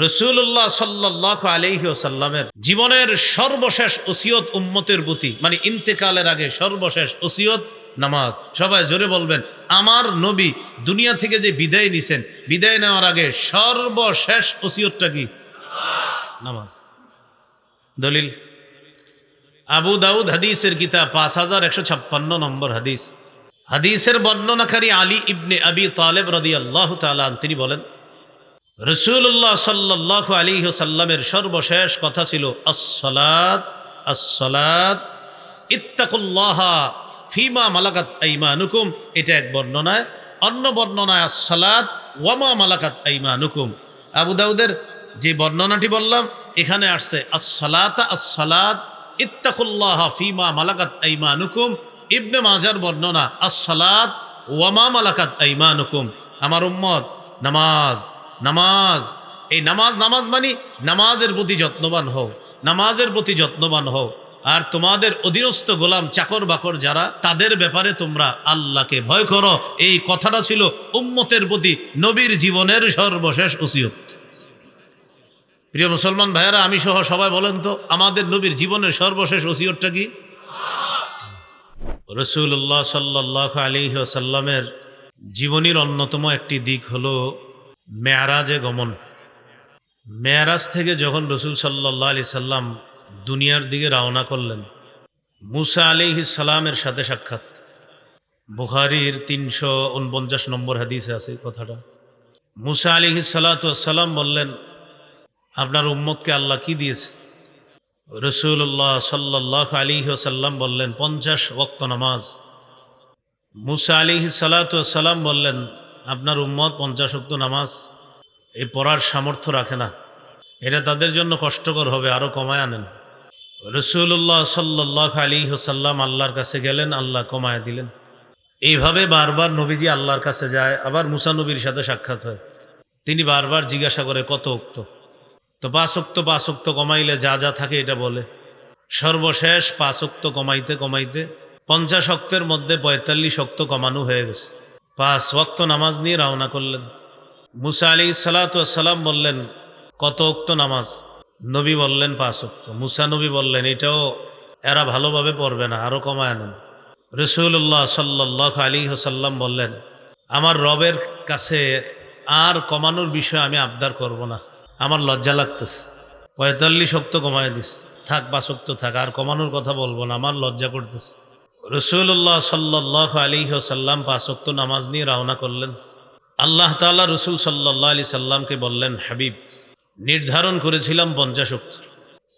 রাসূলুল্লাহ সাল্লাল্লাহু আলাইহি ওয়াসাল্লামের জীবনের সর্বশেষ ওসিয়ত উম্মতের প্রতি, মানে ইন্তেকালের আগে সর্বশেষ ওসিয়ত নামাজ। সবাই জোরে বলবেন, আমার নবী দুনিয়া থেকে যে বিদায় নিছেন, বিদায় নেওয়ার আগে সর্বশেষ ওসিয়তটা কি? নামাজ। দলিল আবু দাউদ হাদিসের কিতাব 5156 নম্বর হাদিস। হাদিসের বর্ণনাকারী আলী ইবনে আবি তালেব রাদিয়াল্লাহু তাআলা আনহু তিনি বলেন, রাসূলুল্লাহ সাল্লাল্লাহু আলাইহি ওয়াসাল্লামের সর্বশেষ কথা ছিল আসসালাত আসসালাত ইত্তাকুল্লাহা ফিমা মালাকাত আইমানুকুম। এটা এক বর্ণনায়, অন্য বর্ণনায় আসসালাত ওয়ামা মালাকাত আইমানুকুম। আবু দাউদের যে বর্ণনাটি বললাম এখানে আসছে আসসালাত আসসালাত ইত্তাকুল্লাহা ফিমা মালাকাত আইমানুকুম। ইবনে মাজার বর্ণনা আসসালাত ওয়ামা মালাকাত আইমানুকুম। আমার উম্মত নামাজ নামাজ, এই নামাজ নামাজ মানে নামাজের প্রতি যত্নবান হও, নামাজের প্রতি যত্নবান হও। আর তোমাদের অধীনস্থ গোলাম চাকর বাকর যারা, তাদের ব্যাপারে তোমরা আল্লাহকে ভয় করো। এই কথাটা ছিল উম্মতের প্রতি নবীর জীবনের সর্বশেষ ওসিয়ত। প্রিয় মুসলমান ভাইয়েরা, আমি সহ সবাই বলেন তো, আমাদের নবীর জীবনের সর্বশেষ ওসিয়তটা কি? রাসূলুল্লাহ সাল্লাল্লাহু আলাইহি ওয়াসাল্লামের জীবনীর অন্যতম একটি দিক হলো মেয়ারাজে গমন। মেয়ারাজ থেকে যখন রাসূল সাল্লাল্লাহু আলাইহি সাল্লাম দুনিয়ার দিকে রওনা করলেন, মুসা আলাইহিস সালামের সাথে সাক্ষাৎ। বুখারীর 349 নম্বর হাদিসে আছে কথাটা। মুসা আলাইহিস সালাতু ওয়াস সালাম বললেন, আপনার উম্মতকে আল্লাহ কি দিয়েছে? রাসূলুল্লাহ সাল্লাল্লাহু আলাইহি ওয়াসাল্লাম বললেন, 50 ওয়াক্ত নামাজ। মুসা আলাইহিস সালাতু ওয়াস সালাম বললেন, আপনার উম্মত 50 ওয়াক্ত নামাজ এই পড়ার সামর্থ্য রাখে না, এটা তাদের জন্য কষ্টকর হবে, আরো কমায় আনেন। রাসূলুল্লাহ সাল্লাল্লাহু আলাইহি ওয়াসাল্লাম আল্লাহর কাছে গেলেন, আল্লাহ কমায় দিলেন। এইভাবে বারবার নবীজি আল্লাহর কাছে যায়, আবার মুসা নবীর সাথে সাক্ষাৎ হয়। তিনি বারবার জিজ্ঞাসা করে কত ওক্ত, তো 5 ওক্ত কমাইলে যা যা থাকে এটা বলে। সর্বশেষ 5 ওক্ত কমাইতে কমাইতে 50 ওক্তের মধ্যে 45 ওক্ত কমানো হয়ে গেছে। 5 ওয়াক্ত নামাজ নিয়ে রওনা করলেন। মুসা আলাইহিস সালাতু ওয়াস সালাম বললেন, কত ওক্ত নামাজ? নবী বললেন 5 ওক্ত। মুসা নবী বললেন, এটাও এরা ভালোভাবে পড়বে না, আরো কমায় আনেন। রাসূলুল্লাহ সাল্লাল্লাহু আলাইহি ওয়াসাল্লাম বললেন, আমার রবের কাছে আর কমানোর বিষয়ে আমি আবদার করব না, আমার লজ্জা লাগতেছে। 45 ওক্ত কমায় দিস, থাক 5 ওক্ত থাক, আর কমানোর কথা বলবো না, আমার লজ্জা করতেছে। রাসূলুল্লাহ সাল্লাল্লাহু আলাইহি ওয়াসাল্লাম 5 ওক্ত নামাজ নিয়ে রওনা করলেন। আল্লাহ তাআলা রাসূল সাল্লাল্লাহু আলাইহি সাল্লামকে বললেন, হাবিব, নির্ধারণ করেছিলাম 50 ওক্ত,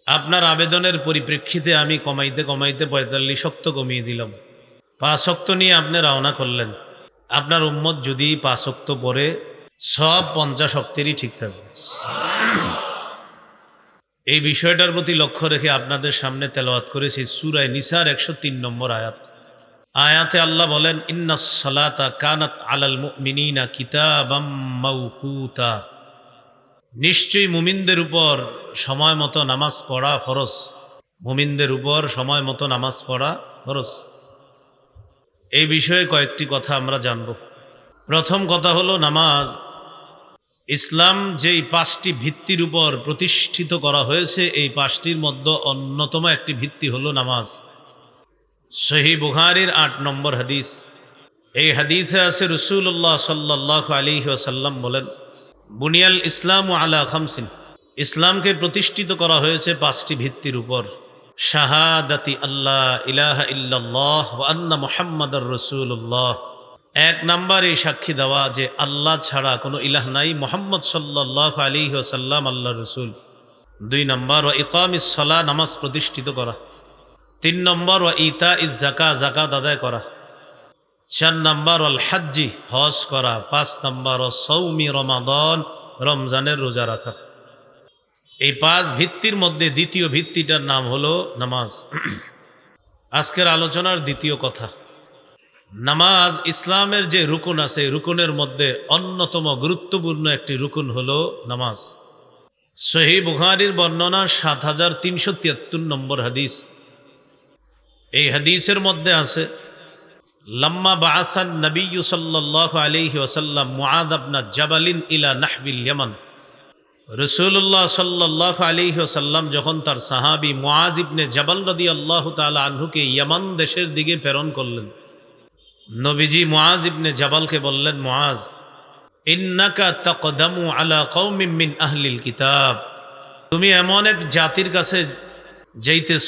আপনার আবেদনের পরিপ্রেক্ষিতে আমি কমাইতে কমাইতে 45 ওক্ত কমিয়ে দিলাম। 5 ওক্ত নিয়ে আপনি রওনা করলেন। আপনার উম্মত যদি 5 ওক্ত পড়ে, সব 50 ওক্তেরই ঠিক থাকবে। এই বিষয়টার প্রতি লক্ষ্য রেখে আপনাদের সামনে তেলাওয়াত করেছি সূরা নিসার 103 নম্বর আয়াত। আয়াতে আল্লাহ বলেন, ইন্নাস সালাতা কানাত আলাল মুমিনিনা কিতাবাম মাওকুতা। নিশ্চয়ই মুমিনদের উপর সময় মতো নামাজ পড়া ফরজ। মুমিনদের উপর সময় মতো নামাজ পড়া ফরজ। এই বিষয়ে কয়েকটি কথা আমরা জানব। প্রথম কথা হলো, নামাজ ইসলাম যেই 5টি ভিত্তির উপর প্রতিষ্ঠিত করা হয়েছে, এই 5টির মধ্যে অন্যতম একটি ভিত্তি হলো নামাজ। সহিহ বুখারীর 8 নম্বর হাদিস। এই হাদিসে আছে, রাসূলুল্লাহ সাল্লাল্লাহু আলাইহি ওয়াসাল্লাম বলেন, বুনিয়াল ইসলামু আলা খামসিন। ইসলামকে প্রতিষ্ঠিত করা হয়েছে 5টি ভিত্তির উপর। শাহাদাতি আল্লাহ ইলাহা ইল্লাল্লাহ ওয়া আন্না মুহাম্মাদার রাসূলুল্লাহ। 1 নাম্বার এই সাক্ষী দেওয়া যে আল্লাহ ছাড়া কোনো ইলাহ নাই, মুহাম্মদ সাল্লাল্লাহু আলাইহি ওয়াসাল্লাম আল্লাহর রাসূল। 2 নাম্বার ওয়া ইকামিস সালাহ, নামাজ প্রতিষ্ঠিত করা। 3 নম্বর ওয়া ইতাইজ যাকাত, যাকাত আদায় করা। 4 নম্বর ওয়াল হজ্জি, হজ করা। 5 নম্বর ওয়া সাওমি রমাদান, রমজানের রোজা রাখা। এই 5 ভিত্তির মধ্যে দ্বিতীয় ভিত্তিটার নাম হলো নামাজ। আজকের আলোচনার দ্বিতীয় কথা, নামাজ ইসলামের যে রুকুন আছে, রুকুনের মধ্যে অন্যতম গুরুত্বপূর্ণ একটি রুকুন হলো নামাজ। সহিহ বুখারীর বর্ণনা 7373 নম্বর হাদিস। এই হাদিসের মধ্যে আছে, লাম্মা বাআসান নবিয়্যু সাল্লাল্লাহু আলাইহি ওয়াসাল্লাম মুআয ইবনে জাবালিন ইলা নাহবিল ইয়ামান। রাসূলুল্লাহ সাল্লাল্লাহু আলাইহি ওয়াসাল্লাম যখন তার সাহাবী মুআজ ইবনে জাবাল রাদিয়াল্লাহু তাআলা আনহুকে ইয়ামান দেশের দিকে প্রেরণ করলেন, নবীজি মুআজ ইবনে জাবালকে বললেন, মুআজ, ইন্নাকা তাকদামু আলা কওমিন মিন আহলিল কিতাব, তুমি এমন এক জাতির কাছে যাইতেছ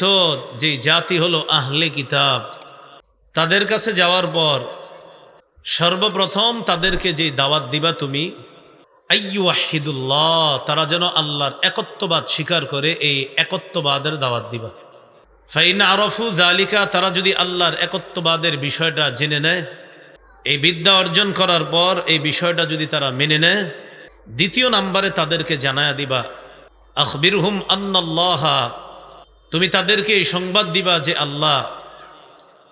যে জাতি হলো আহলে কিতাব। তাদের কাছে যাওয়ার পর সর্বপ্রথম তাদেরকে যে দাওয়াত দিবা তুমি, আইয়ুহিদুল্লাহ, তারা যেন আল্লাহর একত্ববাদ স্বীকার করে, এই একত্ববাদের দাওয়াত দিবা। ফাইন আরফু জালিকা, তারা যদি আল্লাহর একত্ববাদের বিষয়টা জেনে নেয়, এই বিদ্যা অর্জন করার পর এই বিষয়টা যদি তারা মেনে নেয়, দ্বিতীয় নাম্বারে তাদেরকে জানায়া দিবা, আখবিরহুম আন্নাল্লাহ, তুমি তাদেরকে এই সংবাদ দিবা যে আল্লাহ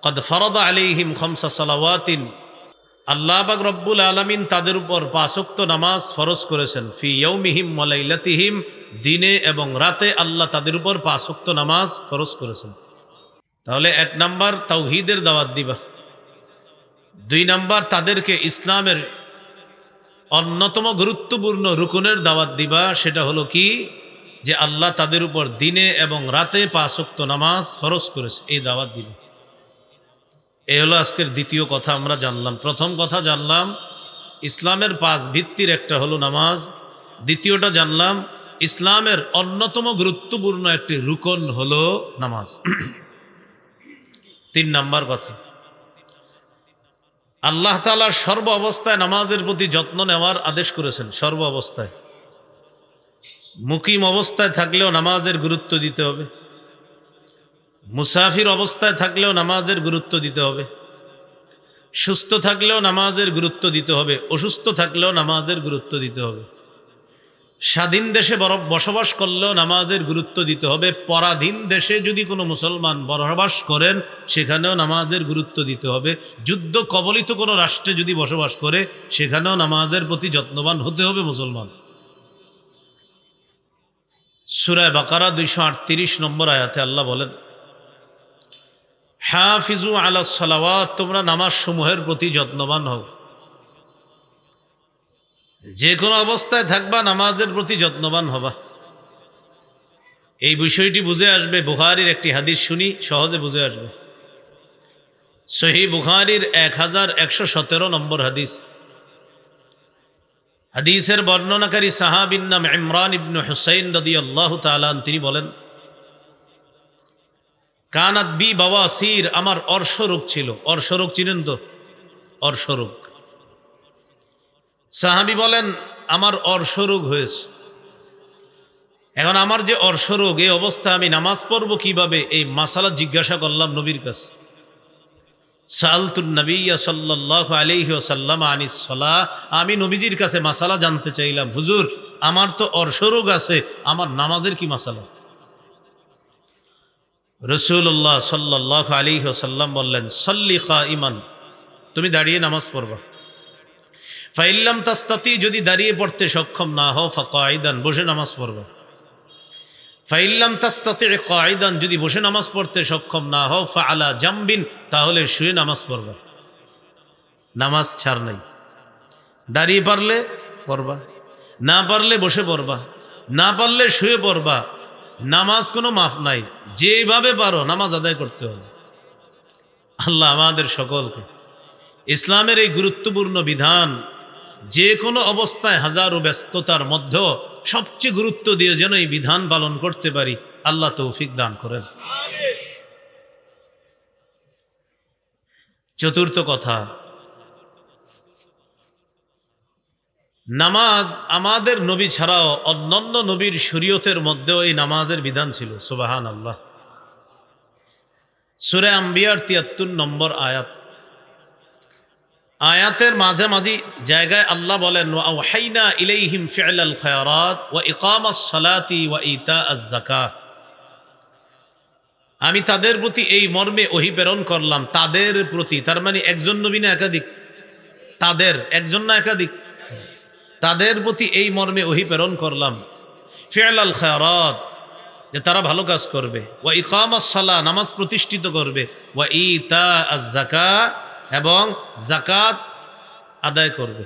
কদ ফারাদা আলাইহিম খামসা সালাওয়াতিন, আল্লাহ পাক রব্বুল আলামিন তাদের উপর 5 ওয়াক্ত নামাজ ফরজ করেছেন, ফি ইয়াউমিহিম ওয়া লাইলাতিহিম, দিনে এবং রাতে আল্লাহ তাদের উপর 5 ওয়াক্ত নামাজ ফরজ করেছেন। তাহলে 1 নাম্বার তাওহীদের দাওয়াত দিবা, 2 নাম্বার তাদেরকে ইসলামের অন্যতম গুরুত্বপূর্ণ রুকুনের দাওয়াত দিবা, সেটা হলো কি, যে আল্লাহ তাদের উপর দিনে এবং রাতে 5 ওয়াক্ত নামাজ ফরজ করেছে, এই দাওয়াত দিবা। এই হলো আজকের দ্বিতীয় কথা আমরা জানলাম। প্রথম কথা জানলাম ইসলামের 5 ভিত্তির একটা হলো নামাজ, দ্বিতীয়টা জানলাম ইসলামের অন্যতম গুরুত্বপূর্ণ একটি রুকন হলো নামাজ। 3 নাম্বার কথা, আল্লাহ তাআলা সর্ব অবস্থায় নামাজের প্রতি যত্ন নেওয়ার আদেশ করেছেন। সর্ব অবস্থায়, মুকিম অবস্থায় থাকলেও নামাজের গুরুত্ব দিতে হবে, মুসাফির অবস্থায় থাকলেও নামাজের গুরুত্ব দিতে হবে, সুস্থ থাকলেও নামাজের গুরুত্ব দিতে হবে, অসুস্থ থাকলেও নামাজের গুরুত্ব দিতে হবে, স্বাধীন দেশে বসবাস করলেও নামাজের গুরুত্ব দিতে হবে, পরাধীন দেশে যদি কোনো মুসলমান বসবাস করেন সেখানেও নামাজের গুরুত্ব দিতে হবে, যুদ্ধ কবলিত কোনো রাষ্ট্রে যদি বসবাস করে সেখানেও নামাজের প্রতি যত্নবান হতে হবে মুসলমান। সূরা বাকারা 238 নম্বর আয়াতে আল্লাহ বলেন, হাফিজু আলাস সালাওয়াত, তোমরা নামাজ সমূহের প্রতি যত্নবান হও। যে কোনো অবস্থায় থাকবা নামাজের প্রতি যত্নবান হবা। এই বিষয়টি বুঝে আসবে, বুখারীর একটি হাদিস শুনি, সহজে বুঝে আসবে। সহিহ বুখারীর 1117 নম্বর হাদিস। হাদিসের বর্ণনাকারী সাহাবীর নাম ইমরান ইবনে হুসাইন রাদিয়াল্লাহু তাআলা, তিনি বলেন, কানাত বি বাওয়াসির, আমার অর্শরোগ ছিল। অর্শরোগ চিনেন তো? অর্শরোগ। সাহাবী বলেন, আমার অর্শরোগ হয়েছে। এখন আমার যে অর্শরোগ, এই অবস্থা আমি নামাজ পড়ব কিভাবে, এই মাসালা জিজ্ঞাসা করলাম নবীর কাছে। সালতুন নবিয়্য সাল্লাল্লাহু আলাইহি ওয়াসাল্লাম আনিস সালাহ, আমি নবীজির কাছে মাসালা জানতে চাইলাম, হুজুর আমার তো অর্শরোগ আছে, আমার নামাজের কি মাসালা? রাসূলুল্লাহ সাল্লাল্লাহু আলাইহি ওয়াসাল্লাম বললেন, সল্লি কাইমান, তুমি দাঁড়িয়ে নামাজ পড়বা। ফাইল্লাম তাস্তাতি, যদি দাঁড়িয়ে পড়তে সক্ষম না হও, ফাকাইদান, বসে নামাজ পড়বা। ফাইল্লাম তাস্তাতি কাইদান, যদি বসে নামাজ পড়তে সক্ষম না হও, ফাআলা জামবিন, তাহলে শুয়ে নামাজ পড়বা। নামাজ ছাড় নাই, দাঁড়িয়ে পারলে পড়বা, না পারলে বসে পড়বা, না পারলে শুয়ে পড়বা। নামাজ কোনো মাফ নাই, যেভাবে পারো নামাজ আদায় করতে হবে। আল্লাহ আমাদের সকলকে ইসলামের এই গুরুত্বপূর্ণ বিধান যে কোনো অবস্থায়, হাজারো ব্যস্ততার মধ্যেও সবচেয়ে গুরুত্ব দিয়ে যেন এই বিধান পালন করতে পারি, আল্লাহ তৌফিক দান করেন। চতুর্থ কথা, নামাজ আমাদের নবী ছাড়াও অন্যান্য নবীর শরীয়তের মধ্যেও এই নামাজের বিধান ছিল। সুবহানাল্লাহ। সূরা আম্বিয়ার 73 নম্বর আয়াত। আয়াতের মাঝামাঝি জায়গায় আল্লাহ বলেন, ওয়া আওহাইনা ইলাইহিম ফি'লাল খায়রাত ওয়া ইকামাস সালাতি ওয়া ইতাআজ যাকাত, আমি তাদের প্রতি এই মর্মে ওহী প্রেরণ করলাম। তাদের প্রতি, তার মানে একজন নবী না একাধিক? তাদের, একজন না একাধিক? তাদের প্রতি এই মর্মে ওহী প্রেরণ করলাম, ফি'লাল খায়রাত, যে তারা ভালো কাজ করবে, ওয়া ইকামাস সালাহ, নামাজ প্রতিষ্ঠিত করবে, ওয়া ইতাআজ যাকাত, এবং যাকাত আদায় করবে।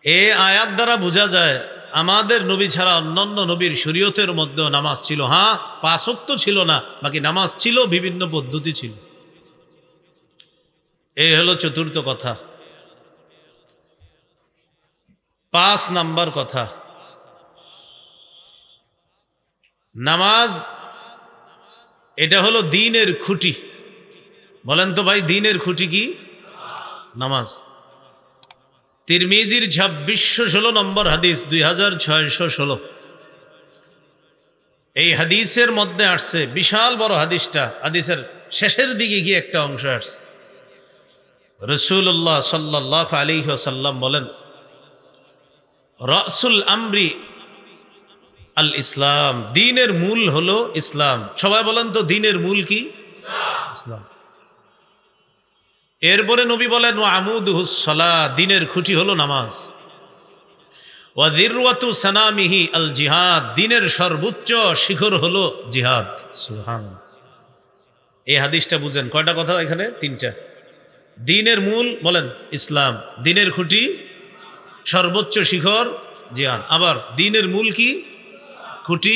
এই আয়াত দ্বারা বোঝা যায় আমাদের নবী ছাড়া অন্যান্য নবীর শরীয়তের মধ্যেও নামাজ ছিল। হ্যাঁ, 5 ওয়াক্ত ছিল না, বাকি নামাজ ছিল, বিভিন্ন পদ্ধতি ছিল। এই হলো চতুর্থ কথা। 5 নাম্বার কথা, নামাজ এটা হলো দ্বীনের খুঁটি। বলেন তো ভাই, দ্বীনের খুঁটি কি? নামাজ। তিরমিজির 2616 নম্বর হাদিস, 2616। এই হাদিসের মধ্যে আসছে, বিশাল বড় হাদিসটা, হাদিসের শেষের দিকে গিয়ে একটা অংশ আসছে। রাসূলুল্লাহ সাল্লাল্লাহু আলাইহি ওয়াসাল্লাম বলেন, রাসুল আমরি আল ইসলাম, দ্বীনের মূল হলো ইসলাম। সবাই বলেন তো, দ্বীনের মূল কি? ইসলাম। এরপরে নবী বলেন, ওয়া আমুদুহুস সালাহ, দ্বীনের খুঁটি হলো নামাজ। ওয়া যিরওয়াতু সানামিহি আল জিহাদ, দ্বীনের সর্বোচ্চ শিখর হলো জিহাদ। সুবহানাল্লাহ। এই হাদিসটা বুঝেন, কয়টা কথা এখানে? 3টা। দ্বীনের মূল বলেন ইসলাম, দ্বীনের খুঁটি সর্বোচ্চ শিখর জিহাদ। আবার দ্বীনের মূল কি? খুঁটি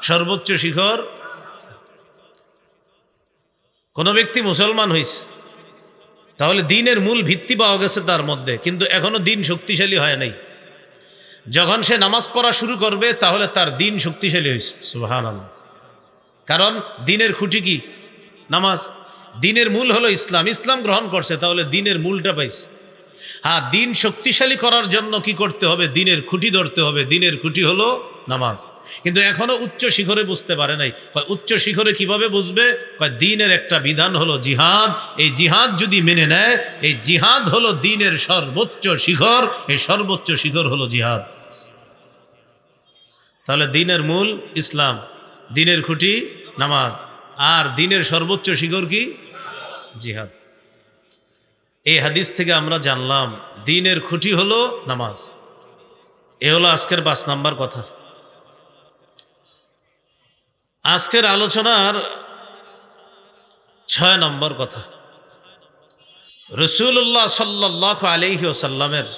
সর্বোচ্চ শিখর। কোন ব্যক্তি মুসলমান হয়েছে, তাহলে দ্বীনের মূল ভিত্তি পাওয়া গেছে তার মধ্যে, কিন্তু এখনো দ্বীন শক্তিশালী হয় নাই। যখন সে নামাজ পড়া শুরু করবে, তাহলে তার দ্বীন শক্তিশালী হয়েছে। সুবহানাল্লাহ। কারণ দ্বীনের খুঁটি কি? নামাজ। দ্বীনের মূল হলো ইসলাম, ইসলাম গ্রহণ করছে, তাহলে দ্বীনের মূলটা পাইছে। হ্যাঁ, দ্বীন শক্তিশালী করার জন্য কি করতে হবে? দ্বীনের খুঁটি ধরতে হবে। দ্বীনের খুঁটি হলো নামাজ। কিন্তু এখনো উচ্চ শিখরে বুঝতে পারে নাই। উচ্চ শিখরে কিভাবে বুঝবে? দ্বীনের একটা বিধান হলো জিহাদ। এই জিহাদ যদি মেনে নেয়, এই জিহাদ হলো দ্বীনের সর্বোচ্চ শিখর, এই সর্বোচ্চ শিখর হলো জিহাদ। তাহলে দ্বীনের মূল ইসলাম, দ্বীনের খুঁটি নামাজ, আর দ্বীনের সর্বোচ্চ শিখর কি? জিহাদ। এই হাদিস থেকে আমরা জানলাম দ্বীনের খুঁটি হলো নামাজ। এ হলো আজকের 5 নাম্বার কথা। আজকের আলোচনার 6 নম্বর কথা, রাসূলুল্লাহ সাল্লাল্লাহু আলাইহি ওয়াসাল্লামের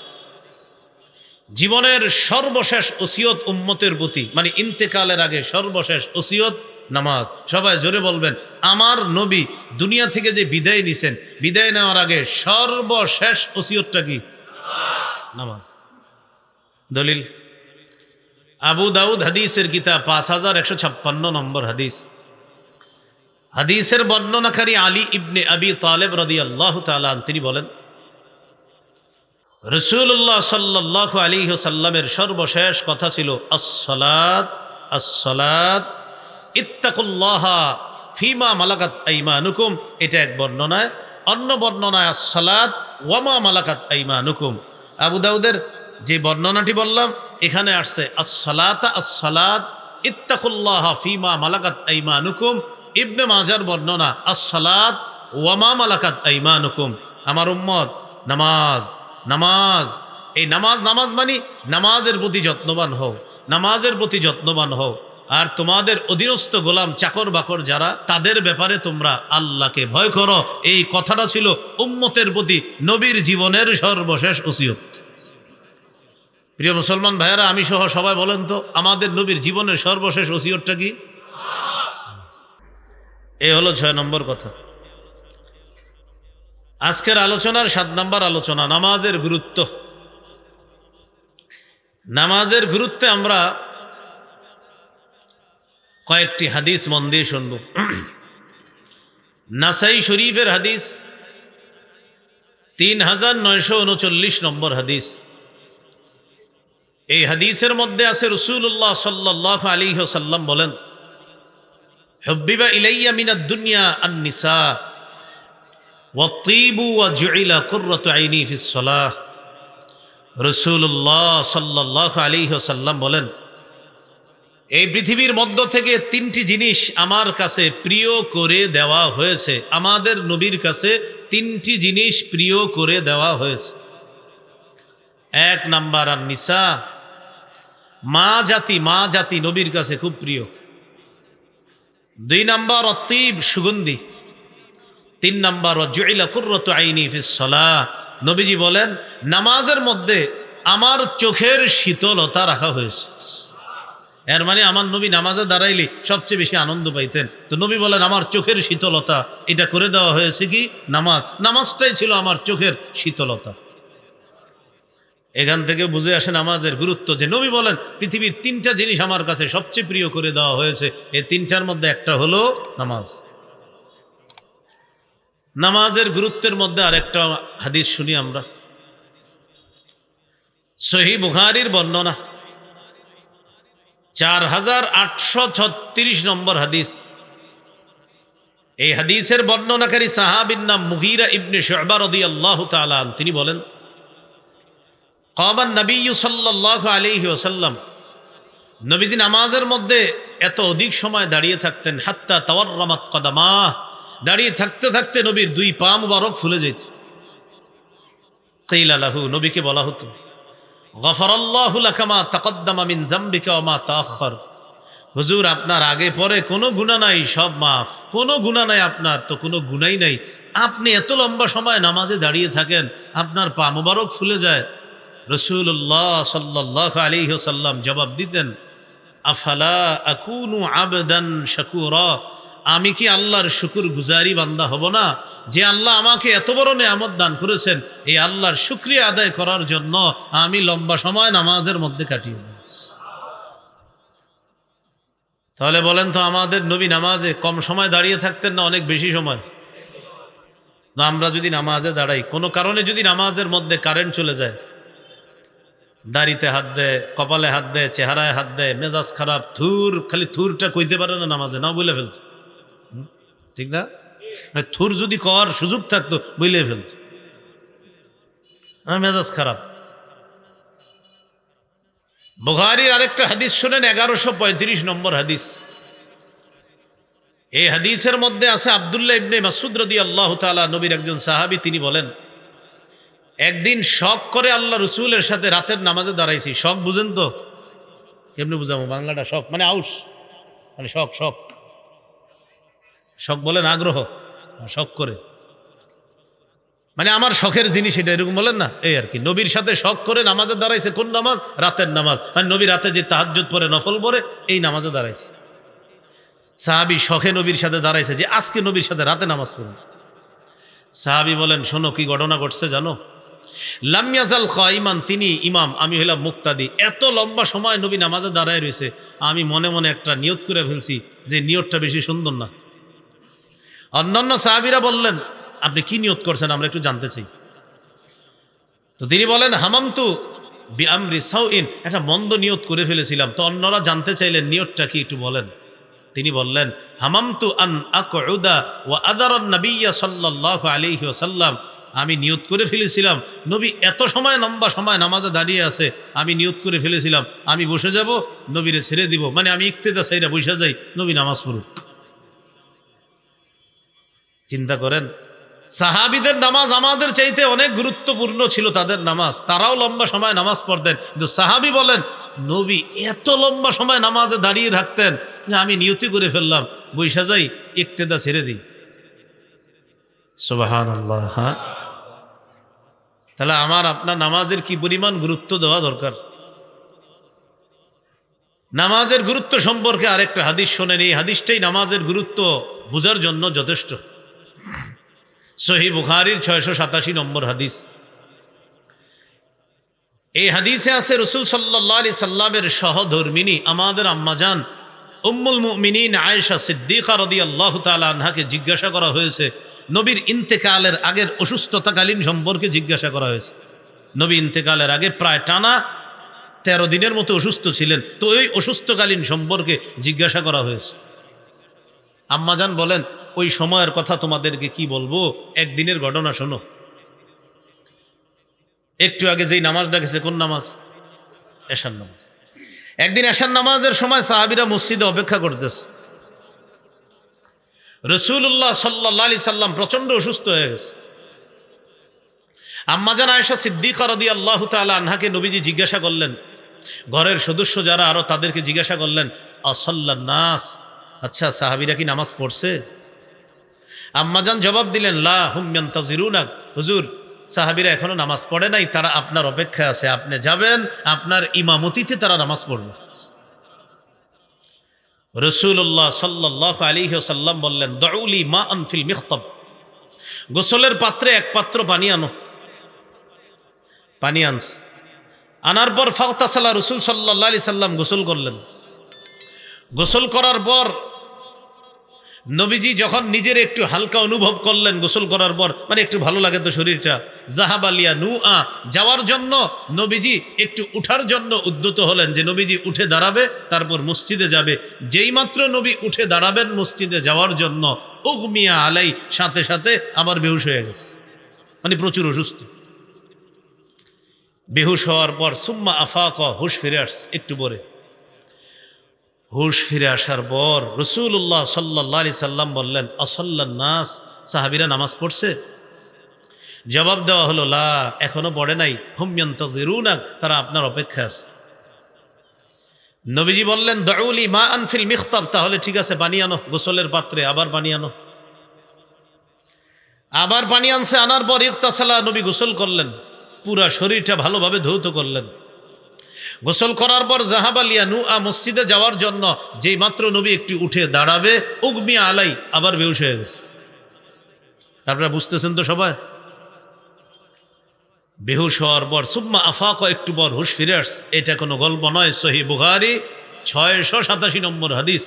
জীবনের সর্বশেষ ওসিয়ত উম্মতের প্রতি, মানে ইন্তেকালের আগে সর্বশেষ ওসিয়ত নামাজ। সবাই জোরে বলবেন, আমার নবী দুনিয়া থেকে যে বিদায় নিছেন, বিদায় নেওয়ার আগে সর্বশেষ ওসিয়তটা কি? নামাজ। দলিল আবু দাউদ হাদিসের কিতাব 5156 নম্বর হাদিস। হাদিসের বর্ণনাকারী আলী ইবনে আবি তালেব রাদিয়াল্লাহু তাআলা তিনি বলেন, রাসূলুল্লাহ সাল্লাল্লাহু আলাইহি ওয়াসাল্লামের সর্বশেষ কথা ছিল আস-সালাত, আস-সালাত ইত্তাকুল্লাহা ফিমা মালাকাত আইমানুকুম। এটা এক বর্ণনায়। অন্য বর্ণনায় আস-সালাত ওয়া মা মালাকাত আইমানুকুম। আবু দাউদের যে বর্ণনাটি বললাম, এখানে আসছে আস-সালাতা, আস-সালাত ইত্তাকুল্লাহা ফিমা মালাকাত আইমানুকুম। ইবনে মাজার বর্ণনা আস-সালাত ওয়া মা মালাকাত আইমানুকুম। আমার উম্মত, নামাজ, নামাজ, এই নামাজ, নামাজ মানে নামাজের প্রতি যত্নবান হও, নামাজের প্রতি যত্নবান হও। আর তোমাদের অধীনস্থ গোলাম চাকর বাকর যারা, তাদের ব্যাপারে তোমরা আল্লাহকে ভয় করো। এই কথাটা ছিল উম্মতের প্রতি নবীর জীবনের সর্বশেষ ওসিয়ত। প্রিয় মুসলমান ভাইয়েরা, আমি সহ সবাই বলেন তো, আমাদের নবীর জীবনের সর্বশেষ ওসিয়তটা কি? এই হলো 6 নম্বর কথা। আজকের আলোচনার 7 নম্বর আলোচনা, নামাজের গুরুত্ব। নামাজের গুরুত্বে আমরা কয়েকটি হাদিস মন দিয়ে শুনব। নাসাই শরীফের হাদিস 3939 নম্বর হাদিস। এই হাদিসের মধ্যে আছে, রাসূলুল্লাহ সাল্লাল্লাহু আলাইহি ওয়াসাল্লাম বলেন, হুব্বিবা ইলাইয়া মিনাদ দুনিয়া আন-নিসা ওয়া তিবু ওয়া জুইলা কুররাতু আইনি ফিস সালাহ। রাসূলুল্লাহ সাল্লাল্লাহু আলাইহি ওয়াসাল্লাম বলেন, এই পৃথিবীর মধ্য থেকে 3টি জিনিস আমার কাছে প্রিয় করে দেওয়া হয়েছে। আমাদের নবীর কাছে 3টি জিনিস প্রিয় করে দেওয়া হয়েছে। 1 নাম্বার আন-নিসা, মা জাতি নবীর কাছে খুব প্রিয়। 2 নাম্বার অতীব, সুগন্ধি। 3 নাম্বার জুইলা কুররাতু আইনি ফিস সালাহ। নবীজি বলেন, নামাজের মধ্যে আমার চোখের শীতলতা রাখা হয়েছে। এর মানে আমার নবী নামাজে দাঁড়াইলে সবচেয়ে বেশি আনন্দ পাইতেন। তো নবী বলেন আমার চোখের শীতলতা এটা করে দেওয়া হয়েছে কি নামাজটাই ছিল আমার চোখের শীতলতা। এখান থেকে বুঝে আসে নামাজের গুরুত্ব, যে নবী বলেন পৃথিবীর 3টা জিনিস আমার কাছে সবচেয়ে প্রিয় করে দেওয়া হয়েছে, এই 3টার মধ্যে একটা হলো নামাজ। নামাজের গুরুত্বের মধ্যে আরেকটা হাদিস শুনি আমরা। সহিহ বুখারীর বর্ণনা 4836 নম্বর হাদিস। এই হাদিসের বর্ণনাকারী সাহাবীর নাম মুগীরা ইবনে শুবা রাদিয়াল্লাহু তাআলা আনহু। তিনি বলেন কামান নবী সাল্লাল্লাহু আলাইহি ওয়াসাল্লাম, নবীজি নামাজের মধ্যে এত অধিক সময় দাঁড়িয়ে থাকতেন, হাত্তা তাওয়াররামাত কদামাহ, দাঁড়িয়ে থাকতে থাকতে নবীর 2 পা মুবারক ফুলে যেত। কিলা লাহু, নবীকে বলা হতো গফারাল্লাহু লাকা মা তাকদ্দামা মিন যামবিকা ওয়া মা তাআখার, হুজুর আপনার আগে পরে কোনো গুনাহ নাই, সব মাফ, কোনো গুনাহ নাই আপনার, তো কোনো গুনাই নাই, আপনি এত লম্বা সময় নামাজে দাঁড়িয়ে থাকেন, আপনার পা মুবারক ফুলে যায়। রাসূলুল্লাহ সাল্লাল্লাহু আলাইহি ওয়াসাল্লাম জবাব দিতেন আফালা আকুনু আবদান শাকুরা, আমি কি আল্লাহর শুকর গুজারি বান্দা হব না, যে আল্লাহ আমাকে এত বড় নেয়ামত দান করেছেন, এই আল্লাহর শুকরিয়া আদায় করার জন্য আমি লম্বা সময় নামাজের মধ্যে কাটিয়ে দিয়েছি। তাহলে বলেন তো আমাদের নবী নামাজে কম সময় দাঁড়িয়ে থাকতেন না অনেক বেশি সময়? না, আমরা যদি নামাজে দাঁড়াই, কোনো কারণে যদি নামাজের মধ্যে কারেন্ট চলে যায়, দাড়িতে হাত দেয়, কপালে হাত দেয়, চেহারায় হাত দেয়, মেজাজ খারাপ, থুর, খালি থুরটা কইতে পারে না নামাজে, না বলে ফেলত, ঠিক না? থুর যদি কওয়ার সুযোগ থাকতো বলে ফেলত, মেজাজ খারাপ। বুখারীর আরেকটা হাদিস শুনেন, 1135 নম্বর হাদিস। এই হাদিসের মধ্যে আছে আব্দুল্লাহ ইবনে মাসউদ রাদিয়াল্লাহু তাআলা, নবীর একজন সাহাবী, তিনি বলেন একদিন শখ করে আল্লাহ রসুলের সাথে রাতের নামাজে দাঁড়াইছি। শখ বুঝেন তো? কেমনি বুঝাবো বাংলাটা? শখ মানে আউস, মানে শখ, শখ, শখ বলেন আগ্রহ, শখ করে মানে আমার শখের জিনিস এটা, এরকম বলেন না, এই আর কি। নবীর সাথে শখ করে নামাজে দাঁড়াইছে। কোন নামাজ? রাতের নামাজ। মানে নবী রাতে যে তাহাজ্জুদ পড়ে, নফল পড়ে, এই নামাজে দাঁড়াইছে। সাহাবী শখে নবীর সাথে দাঁড়াইছে যে আজকে নবীর সাথে রাতে নামাজ পড়ব। সাহাবী বলেন শোনো কি ঘটনা ঘটছে জানো? লাম ইয়াজাল কাইমান, তিনি ইমাম, আমি হইলাম মুক্তাদি। এত লম্বা সময় নবী নামাজে দাঁড়ায় রয়েছে, আমি মনে মনে একটা নিয়ত করে ফেলছি যে নিয়তটা বেশি সুন্দর না। অন্যান্য সাহাবীরা বললেন আপনি কি নিয়ত করছেন, আমরা একটু জানতে চাই। তো তিনি বলেন হামামতু বিআমরি সাউইন, একটা মন্দ নিয়ত করে ফেলেছিলাম। তো অন্যরা জানতে চাইলেন নিয়তটা কি, একটু বলেন। তিনি বললেন হামামতু আন আকউদা ওয়া আদারান নাবিয়্যা সাল্লাল্লাহু আলাইহি ওয়াসাল্লাম, আমি নিয়ত করে ফেলেছিলাম নবী এত সময় লম্বা সময় নামাজে দাঁড়িয়ে আছে, আমি নিয়ত করে ফেলেছিলাম আমি বসে যাব, নবীরে ছেড়ে দিব, মানে আমি ইক্তেদা চাইরা বসে যাই, নবী নামাজ পড়ুক। চিন্তা করেন, সাহাবীদের নামাজ আমাদের চাইতে অনেক গুরুত্বপূর্ণ ছিল তাদের নামাজ, তারাও লম্বা সময় নামাজ পড়তেন, কিন্তু সাহাবী বলেন নবী এত লম্বা সময় নামাজে দাঁড়িয়ে থাকতেন যে আমি নিয়তি করে ফেললাম বসে যাই, ইক্তেদা ছেড়ে দিই। সুবহানাল্লাহ। হ্যাঁ, তাহলে আমার আপনার নামাজের কি পরিমাণ গুরুত্ব দেওয়া দরকার। নামাজের গুরুত্ব সম্পর্কে আরেকটা হাদিস শোনেন, এই হাদিসটাই নামাজের গুরুত্ব বোঝার জন্য যথেষ্ট। সহিহ বুখারীর 687 নম্বর হাদিস। এই হাদিসে আছে রাসূল সাল্লাল্লাহু আলাইহি সাল্লামের সহধর্মিনী আমাদের আম্মাজান উম্মুল মুমিনিন আয়েশা সিদ্দিকা রাদিয়াল্লাহু তাআলা আনহাকে জিজ্ঞাসা করা হয়েছে, নবীর ইন্তেকালের আগের অসুস্থতাকালীন সম্পর্কে জিজ্ঞাসা করা হয়েছে। নবী ইন্তেকালের আগে প্রায় টানা 13 দিনের মতো অসুস্থ ছিলেন, তো ওই অসুস্থকালীন সম্পর্কে জিজ্ঞাসা করা হয়েছে। আম্মাজান বলেন ওই সময়ের কথা তোমাদেরকে কি বলবো, একদিনের ঘটনা শোনো। একটু আগে যেই নামাজটা গেছে, কোন নামাজ? এশার নামাজ। একদিন এশার নামাজের সময় সাহাবীরা মসজিদে অপেক্ষা করতেছে। রাসূলুল্লাহ সাল্লাল্লাহু আলাইহি সাল্লাম প্রচন্ড অসুস্থ হয়ে গেছে। আম্মাজান আয়েশা সিদ্দিকা রাদিয়াল্লাহু তাআলা আনহাকে নবীজি জিজ্ঞাসা করলেন, ঘরের সদস্য যারা আরো তাদেরকে জিজ্ঞাসা করলেন আসাল্লান নাস, আচ্ছা সাহাবীরা কি নামাজ পড়ছে? আম্মাজান জবাব দিলেন লা হুম ইয়ান্তাজিরুনা, হুজুর সাহাবীরা এখনো নামাজ পড়ে নাই, তারা আপনার অপেক্ষায় আছে, আপনি যাবেন, আপনার ইমামতিতে তারা নামাজ পড়বে। রাসূলুল্লাহ সাল্লাল্লাহু আলাইহি ওয়াসাল্লাম বললেন, দাউলি মাআন ফিল মিখতাব, গোসলের পাত্রে এক পাত্র পানি আনো। পানি আনস, আনার পর ফাগতাসালা, রাসূল সাল্লাল্লাহু আলাইহি সাল্লাম গোসল করলেন। গোসল করার পর নবীজি যখন নিজের একটু হালকা অনুভব করলেন, গোসল করার পর মানে একটু ভালো লাগে তো শরীরটা, জাহাবালিয়া নুআ, যাওয়ার জন্য নবীজি একটু উঠার জন্য উদ্যত হলেন, যে নবীজি উঠে দাঁড়াবে তারপর মসজিদে যাবে। যেই মাত্র নবী উঠে দাঁড়াবেন মসজিদে যাওয়ার জন্য, উগমিয়া আলাই, সাথে সাথে আবার বেহুশ হয়ে গেছে, মানে প্রচুর অসুস্থ। বেহুশ হওয়ার পর সুম্মা আফাক, হুশ ফিরে আসছে একটু পরে। হুশ ফিরে আসার পর রাসূলুল্লাহ সাল্লাল্লাহু আলাইহি সাল্লাম বললেন, আসাল্লান নাস, সাহাবীরা নামাজ পড়ছে? জবাব দেওয়া হলো, লা, এখনো পড়ে নাই, হুম ইয়ান্তাজিরুনা, তারা আপনার অপেক্ষায় আছে। নবীজি বললেন, দাউলি মাআন ফিল মিখতাব, তাহলে ঠিক আছে পানি আনো গোসলের পাত্রে, আবার পানি আনো। আবার পানি আনছে, আনার পর ইগতাসালা, নবী গোসল করলেন, পুরা শরীরটা ভালোভাবে ধৌত করলেন। গোসল করার পর জাহাবালিয়া নুআ, মসজিদে যাওয়ার জন্য যেই মাত্র নবী একটু উঠে দাঁড়াবে, উগমিয়া আলাই, আবার বেহুশ হয়ে গেছে। আপনারা বুঝতেছেন তো সবাই? বেহুশ হওয়ার পর সুম্মা আফাক, একটু পর হুশ ফিরে আসছে। এটা কোনো গল্প নয়, সহিহ বুখারী 687 নম্বর হাদিস।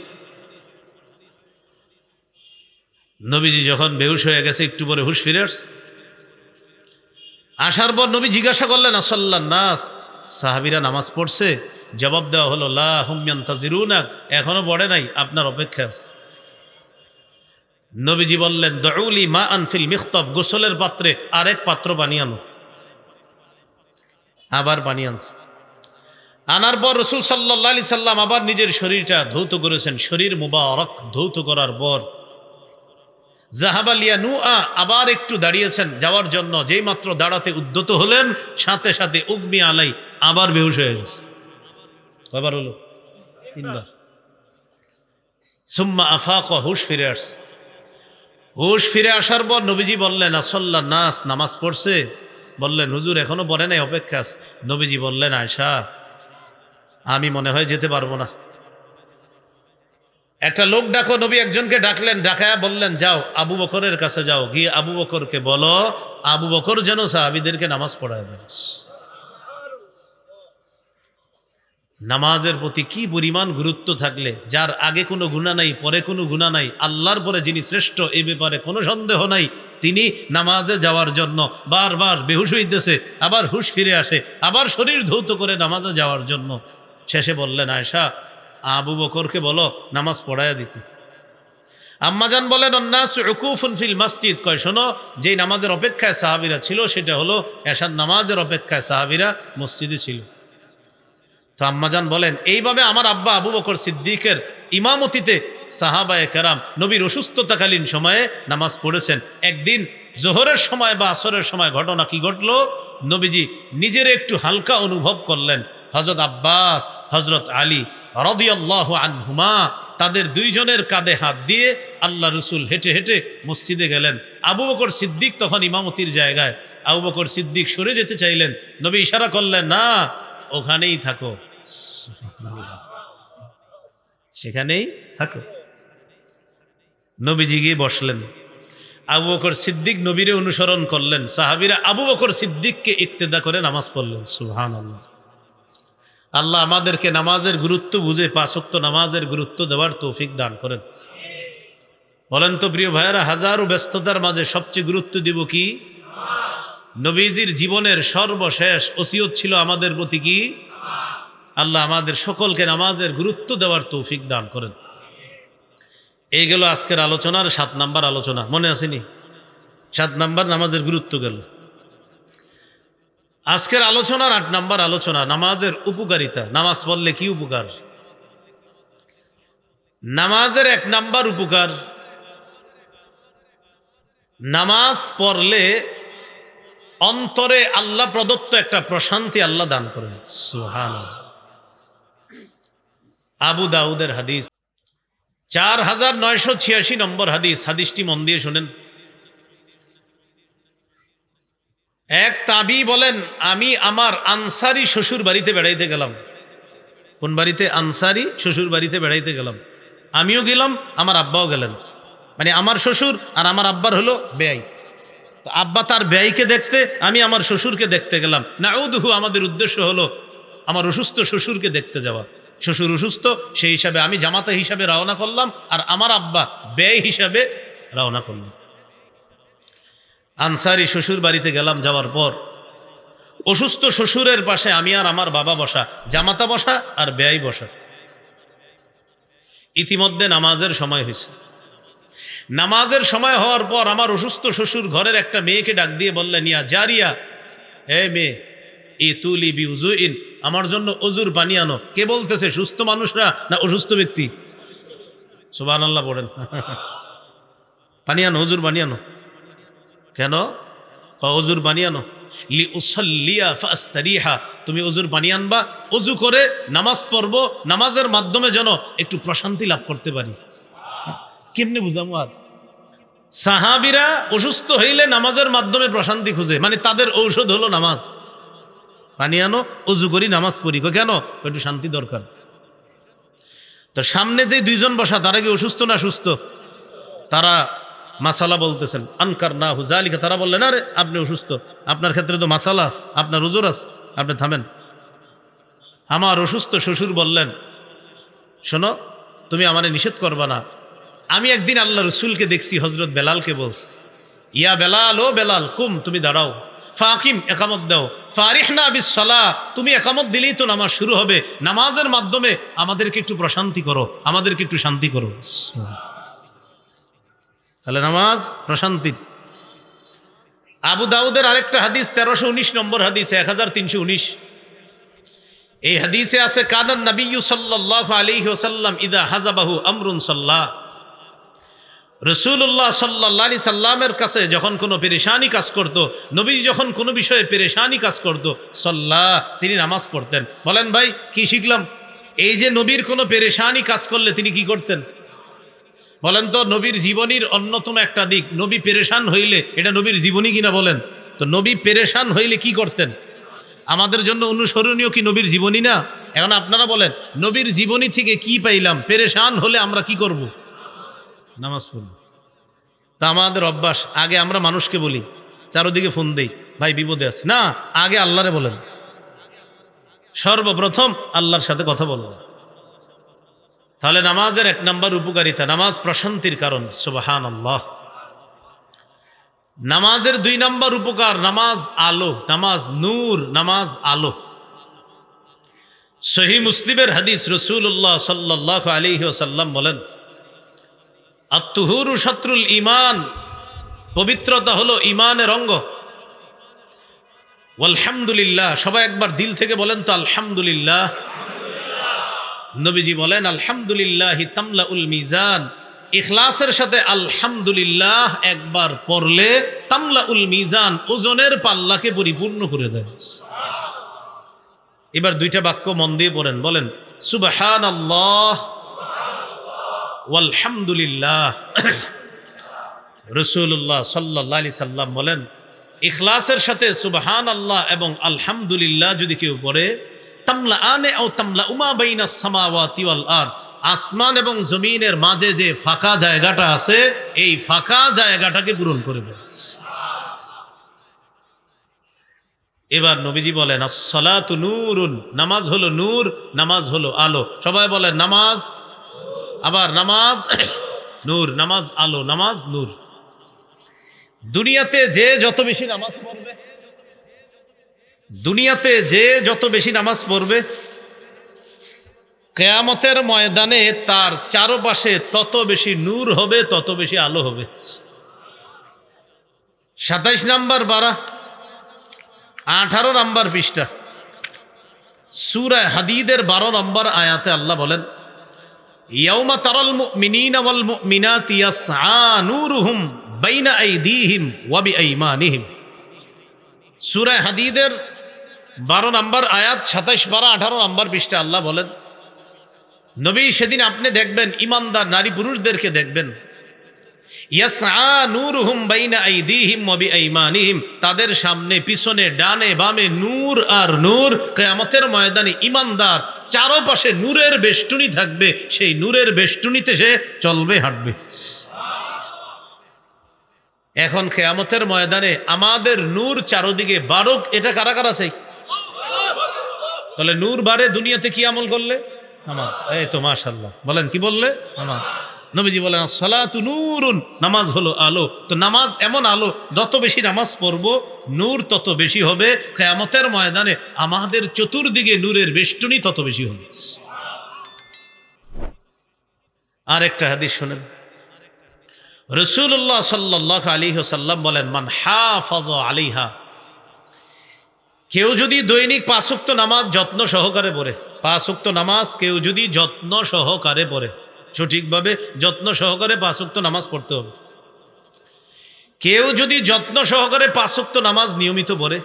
নবীজি যখন বেহুশ হয়ে গেছে, একটু পরে হুশ ফিরে আসছে। আসার পর নবী জিজ্ঞাসা করলেন, আসাল্লান নাস, সাহাবীরা নামাজ পড়ছে? জবাব দেওয়া হলো, লা হুম ইয়ান্তাজিরুনা, এখনো পড়ে নাই, আপনার অপেক্ষা আছে। নবীজি বললেন, দাউলি মাআন ফিল মিখতাব, গোসলের পাত্রে আরেক পাত্র পানি আনো। আবার পানি আনছে, আনার পর রাসূল সাল্লাল্লাহু আলাইহি সাল্লাম আবার নিজের শরীরটা ধৌত করেছেন। শরীর মুবারক ধৌত করার পর জাহাবালিয়া নুআ, আবার একটু দাঁড়িয়েছেন যাওয়ার জন্য, যেই মাত্র দাঁড়াতে উদ্যত হলেন, সাথে সাথে উগমি আলাই, আবার বেহুশ হয়ে গেছে। কয়বার হলো? 3 বার। সুম্মা আফাক, হুশ ফিরে আসছে। হুশ ফিরে আসার পর নবীজি বললেন, আসাল্লান নাস, নামাজ পড়ছে? বললেন, হুজুর এখনো পড়ে নাই, অপেক্ষা আছে। নবীজি বললেন, আয়েশা, আমি মনে হয় যেতে পারবো না, একটা লোক ডাকো। নবী একজনকে ডাকলেন, ডাকায়া বললেন, যাও আবু বকরের কাছে যাও, গিয়ে আবু বকরকে বলো, আবু বকর যেন সাহাবীদেরকে নামাজ পড়ায় দেন। নামাজের প্রতি কি পরিমাণ গুরুত্ব থাকলে, যার আগে কোনো গুনাহ নাই, পরে কোনো গুনাহ নাই, আল্লাহর পরে যিনি শ্রেষ্ঠ এ ব্যাপারে কোনো সন্দেহ নাই, তিনি নামাজে যাওয়ার জন্য বারবার বেহুশ হইতেছে, আবার হুশ ফিরে আসে, আবার শরীর ধৌত করে নামাজে যাওয়ার জন্য। শেষে বললেন, আয়েশা, আবু বকরকে বলো নামাজ পড়াইয়া দিতে। আম্মাজান বলেন, অন্নাস উকুফুন ফিল মসজিদ, কয় শোনো, যেই নামাজের অপেক্ষায় সাহাবীরা ছিল সেটা হলো এশার নামাজের অপেক্ষায় সাহাবীরা মসজিদে ছিল। তো আম্মাজান বলেন, এইভাবে আমার আব্বা আবু বকর সিদ্দিকের ইমামতিতে সাহাবায়ে কেরাম নবীর অসুস্থতাকালীন সময়ে নামাজ পড়েছেন। একদিন জোহরের সময় বা আসরের সময় ঘটনা কি ঘটলো, নবীজি নিজের একটু হালকা অনুভব করলেন। হযরত আব্বাস, হযরত আলী রাদিয়াল্লাহু আনহুমা, তাদের দুইজনের কাঁধে হাত দিয়ে আল্লাহ রসুল হেঁটে হেঁটে মসজিদে গেলেন। আবু বকর সিদ্দিক তখন ইমামতির জায়গায়। আবু বকর সিদ্দিক সরে যেতে চাইলেন, নবী ইশারা করলেন, না, ওখানেই থাকো, সেখানেই থাকো। নবীজি গিয়ে বসলেন। আবু বকর সিদ্দিক নবীরে অনুসরণ করলেন, সাহাবীরা আবু বকর সিদ্দিককে ইক্তেদা করে নামাজ পড়লেন। সুবহানাল্লাহ। আল্লাহ আমাদেরকে নামাজের গুরুত্ব বুঝে 5 ওয়াক্ত নামাজের গুরুত্ব দেওয়ার তৌফিক দান করেন। বলেন তো প্রিয় ভাইয়েরা, হাজারো ব্যস্ততার মাঝে সবচেয়ে গুরুত্ব দিব কি? নবীজির জীবনের সর্বশেষ ওসিয়ত ছিল আমাদের প্রতি কি? আল্লাহ আমাদের সকলকে নামাজের গুরুত্ব দেওয়ার তৌফিক দান করেন। এই গেল আজকের আলোচনার 7 নাম্বার আলোচনা, মনে আসেনি? 7 নাম্বার নামাজের গুরুত্ব গেল। আজকের আলোচনার 8 নাম্বার আলোচনা, নামাজের উপকারিতা। নামাজ পড়লে কি উপকার? নামাজের 1 নাম্বার উপকার, নামাজ পড়লে অন্তরে আল্লাহ প্রদত্ত একটা প্রশান্তি আল্লাহ দান করেন। সুবহানাল্লাহ। আবু দাউদের হাদিস, 4986 নম্বর হাদিস। হাদিসটি মন দিয়ে শুনেন। এক তাবি বলেন, আমি আমার আনসারি শ্বশুর বাড়িতে বেড়াইতে গেলাম। কোন বাড়িতে? আনসারি শ্বশুর বাড়িতে বেড়াইতে গেলাম। আমিও গেলাম, আমার আব্বাও গেলেন। মানে আমার শ্বশুর আর আমার আব্বার হলো বেয়াই। তো আব্বা তার বেয়াইকে দেখতে, আমি আমার শ্বশুরকে দেখতে গেলাম। নাউদহু, আমাদের উদ্দেশ্য হলো আমার অসুস্থ শ্বশুরকে দেখতে যাওয়া। শ্বশুর অসুস্থ, সেই হিসাবে আমি জামাতা হিসাবে রওনা করলাম, আর আমার আব্বা ব্যয় হিসাবে রওনা করলাম। আনসারি শ্বশুর বাড়িতে গেলাম। যাওয়ার পর অসুস্থ শ্বশুরের পাশে আমি আর আমার বাবা বসা, জামাতা বসা আর ব্যয় বসা। ইতিমধ্যে নামাজের সময় হয়েছে। নামাজের সময় হওয়ার পর আমার অসুস্থ শ্বশুর ঘরের একটা মেয়েকে ডাক দিয়ে বললেন, ইয়া জারিয়া, হে মেয়ে, ই তুলি বি উজুইন, আমার জন্য অজুর পানি আনো। কে বলতেছে? সুস্থ মানুষরা না অসুস্থ ব্যক্তি? সুবহানাল্লাহ পড়েন। পানি আনো, অজুর পানি আনো। কেন? অজুর পানি আনো। লি উসাল্লিয়া ফাস্তারিহা, তুমি অজুর পানি আনবা, অজু করে নামাজ পড়বো, নামাজের মাধ্যমে যেন একটু প্রশান্তি লাভ করতে পারি। কেমনে বুঝামো? আর সাহাবীরা অসুস্থ হইলে নামাজের মাধ্যমে প্রশান্তি খুঁজে, মানে তাদের ঔষধ হলো নামাজ। পানি আনো, অজু করি, নামাজ পড়ি। কেন? একটু শান্তি দরকার। তো সামনে যে দুইজন বসা, তারা কি অসুস্থ না সুস্থ? তারা মাসালা বলতেছেন। আনকার না হুজালিকা, তারা বললেন, আরে আপনি অসুস্থ, আপনার ক্ষেত্রে তো মাসালা আছে, আপনার উজুর আছে, আপনি থামেন। আমার অসুস্থ শ্বশুর বললেন, শোনো, তুমি আমারে নিষেধ করবা না। আমি একদিন আল্লাহ রসুলকে দেখছি, হজরত বেলালকে বলছি, ইয়া বেলাল, ও বেলাল, কুম, তুমি দাঁড়াও, ফাকিম, একামত দাও, ফারিহনা বিসসালাহ, তুমি একামত দিলেই তো নামাজ শুরু হবে, নামাজের মাধ্যমে আমাদেরকে একটু প্রশান্তি করো, আমাদেরকে একটু শান্তি করো। তাহলে নামাজ প্রশান্তির। আবু দাউদের আরেকটা হাদিস, 1319 নম্বর হাদিস, 1319, এই হাদিসে আছে, কানান নবিয়্যু সাল্লাল্লাহু আলাইহি ওয়াসাল্লাম ইদা হাযাবাহু আমরুন সাল্লাহ, রাসূলুল্লাহ সাল্লাল্লাহু আলাইহি সাল্লামের কাছে যখন কোনো পেরেশানি কাজ করত, নবী যখন কোনো বিষয়ে পেরেশানি কাজ করত, সাল্লাহ, তিনি নামাজ পড়তেন। বলেন ভাই, কি শিখলাম? এই যে নবীর কোনো পেরেশানি কাজ করলে তিনি কি করতেন? বলেন তো, নবীর জীবনীর অন্যতম একটা দিক, নবী পেরেশান হইলে, এটা নবীর জীবনী কিনা বলেন তো? নবী পেরেশান হইলে কি করতেন? আমাদের জন্য অনুসরণীয় কি নবীর জীবনী না? এখন আপনারা বলেন, নবীর জীবনী থেকে কি পাইলাম? পেরেশান হলে আমরা কি করব? নামাজ পড়ব। তা আমাদের অভ্যাস, আগে আমরা মানুষকে বলি, চারোদিকে ফোন দেই, ভাই বিপদে আছে, না, আগে আল্লাহরে বলেন। সর্বপ্রথম আল্লাহর সাথে কথা বলবেন। তাহলে নামাজের 1 নম্বর উপকারিতা, নামাজ প্রশান্তির কারণ। সুবহানাল্লাহ। নামাজের 2 নম্বর উপকার, নামাজ আলো, নামাজ নূর, নামাজ আলো। সহিহ মুসলিমের হাদিস, রাসূলুল্লাহ সাল্লাল্লাহু আলাইহি ওয়াসাল্লাম বলেন, আত-তুহুরু শাত্রুল ঈমান, পবিত্রতা হলো ঈমানের অঙ্গ। আলহামদুলিল্লাহ, সবাই একবার দিল থেকে বলেন তো আলহামদুলিল্লাহ। নবীজি বলেন, আলহামদুলিল্লাহি তামলাউল মিজান, ইখলাসের সাথে আলহামদুলিল্লাহ একবার পড়লে তামলাউল মিজান, ওজনের পাল্লাকে পরিপূর্ণ করে দেয়। এবার 2টা বাক্য মন দিয়ে পড়েন, বলেন সুবহানাল্লাহ ওয়ালহামদুলিল্লাহ। রাসূলুল্লাহ সাল্লাল্লাহু আলাইহি সাল্লাম বলেন, ইখলাসের সাথে সুবহানাল্লাহ এবং আলহামদুলিল্লাহ যদি কেউ পড়ে, তামলাআনে আও তামলাউমা বাইনাস সামাওয়াতি ওয়াল আরদ, আসমান এবং জমিনের মাঝে যে ফাঁকা জায়গাটা আছে, এই ফাঁকা জায়গাটাকে পূরণ করে দেয়। এবার নবীজি বলেন, আস-সালাতু নূরুন, নামাজ হলো নূর, নামাজ হলো আলো। সবাই বলেন নামাজ, আবার নামাজ নূর, নামাজ আলো, নামাজ নূর। দুনিয়াতে যে যত বেশি নামাজ পড়বে, দুনিয়াতে যে যত বেশি নামাজ পড়বে, কিয়ামতের ময়দানে তার চারপাশে তত বেশি নূর হবে, তত বেশি আলো হবে। 27 নম্বর পারা, 18 নম্বর পৃষ্ঠা, সূরা হাদীদের 12 নম্বর আয়াতে আল্লাহ বলেন, ইয়াউমা তারাল মুমিনিনা ওয়াল মুমিনাতি ইয়াসআ নূরুহুম বাইনা আইদিহিম ওয়া বিআইমানিহিম। সূরা হাদীদের 12 নম্বর আয়াত, 27, 12, 18 নম্বর পৃষ্ঠা আল্লাহ বলেন, নবী সেদিন আপনি দেখবেন ইমানদার নারী পুরুষদেরকে দেখবেন, ইয়াসআ নূরুহুম বাইনা আইদিহিম ওয়া বিআইমানিহিম, তাদের সামনে পিছনে ডানে বামে নূর আর নূর। কিয়ামতের ময়দানে ঈমানদার চারপাশে নূরের বেষ্টনী থাকবে, সেই নূরের বেষ্টনীতে সে চলবে হাঁটবে। এখন কিয়ামতের ময়দানে আমাদের নূর চারদিকে বারুক, এটা কারা কারা চাই? তাহলে নূর বারে দুনিয়াতে কি আমল করলে? নামাজ। এই তো মাশাআল্লাহ, বলেন কি বললে? নামাজ। নবীজি বলেন সালাতু নূরুন, নামাজ হলো আলো। তো নামাজ এমন আলো, যত বেশি নামাজ পড়বো নূর তত বেশি হবে। কিয়ামতের ময়দানে আমাদের চতুর্দিকে নূরের বেষ্টনী তত বেশি হবে। আর একটা হাদিস শুনেন, রাসূলুল্লাহ সাল্লাল্লাহু আলাইহি ওয়াসাল্লাম বলেন মান হাফাযা আলাইহা, কেউ যদি দৈনিক 5 ওয়াক্ত নামাজ যত্ন সহকারে পড়ে, 5 ওয়াক্ত নামাজ কেউ যদি যত্ন সহকারে পড়ে, সঠিকভাবে যত্ন সহকারে 5 ওয়াক্ত নামাজ পড়তে হবে। কেউ যদি যত্ন সহকারে 5 ওয়াক্ত নামাজ নিয়মিত পড়ে,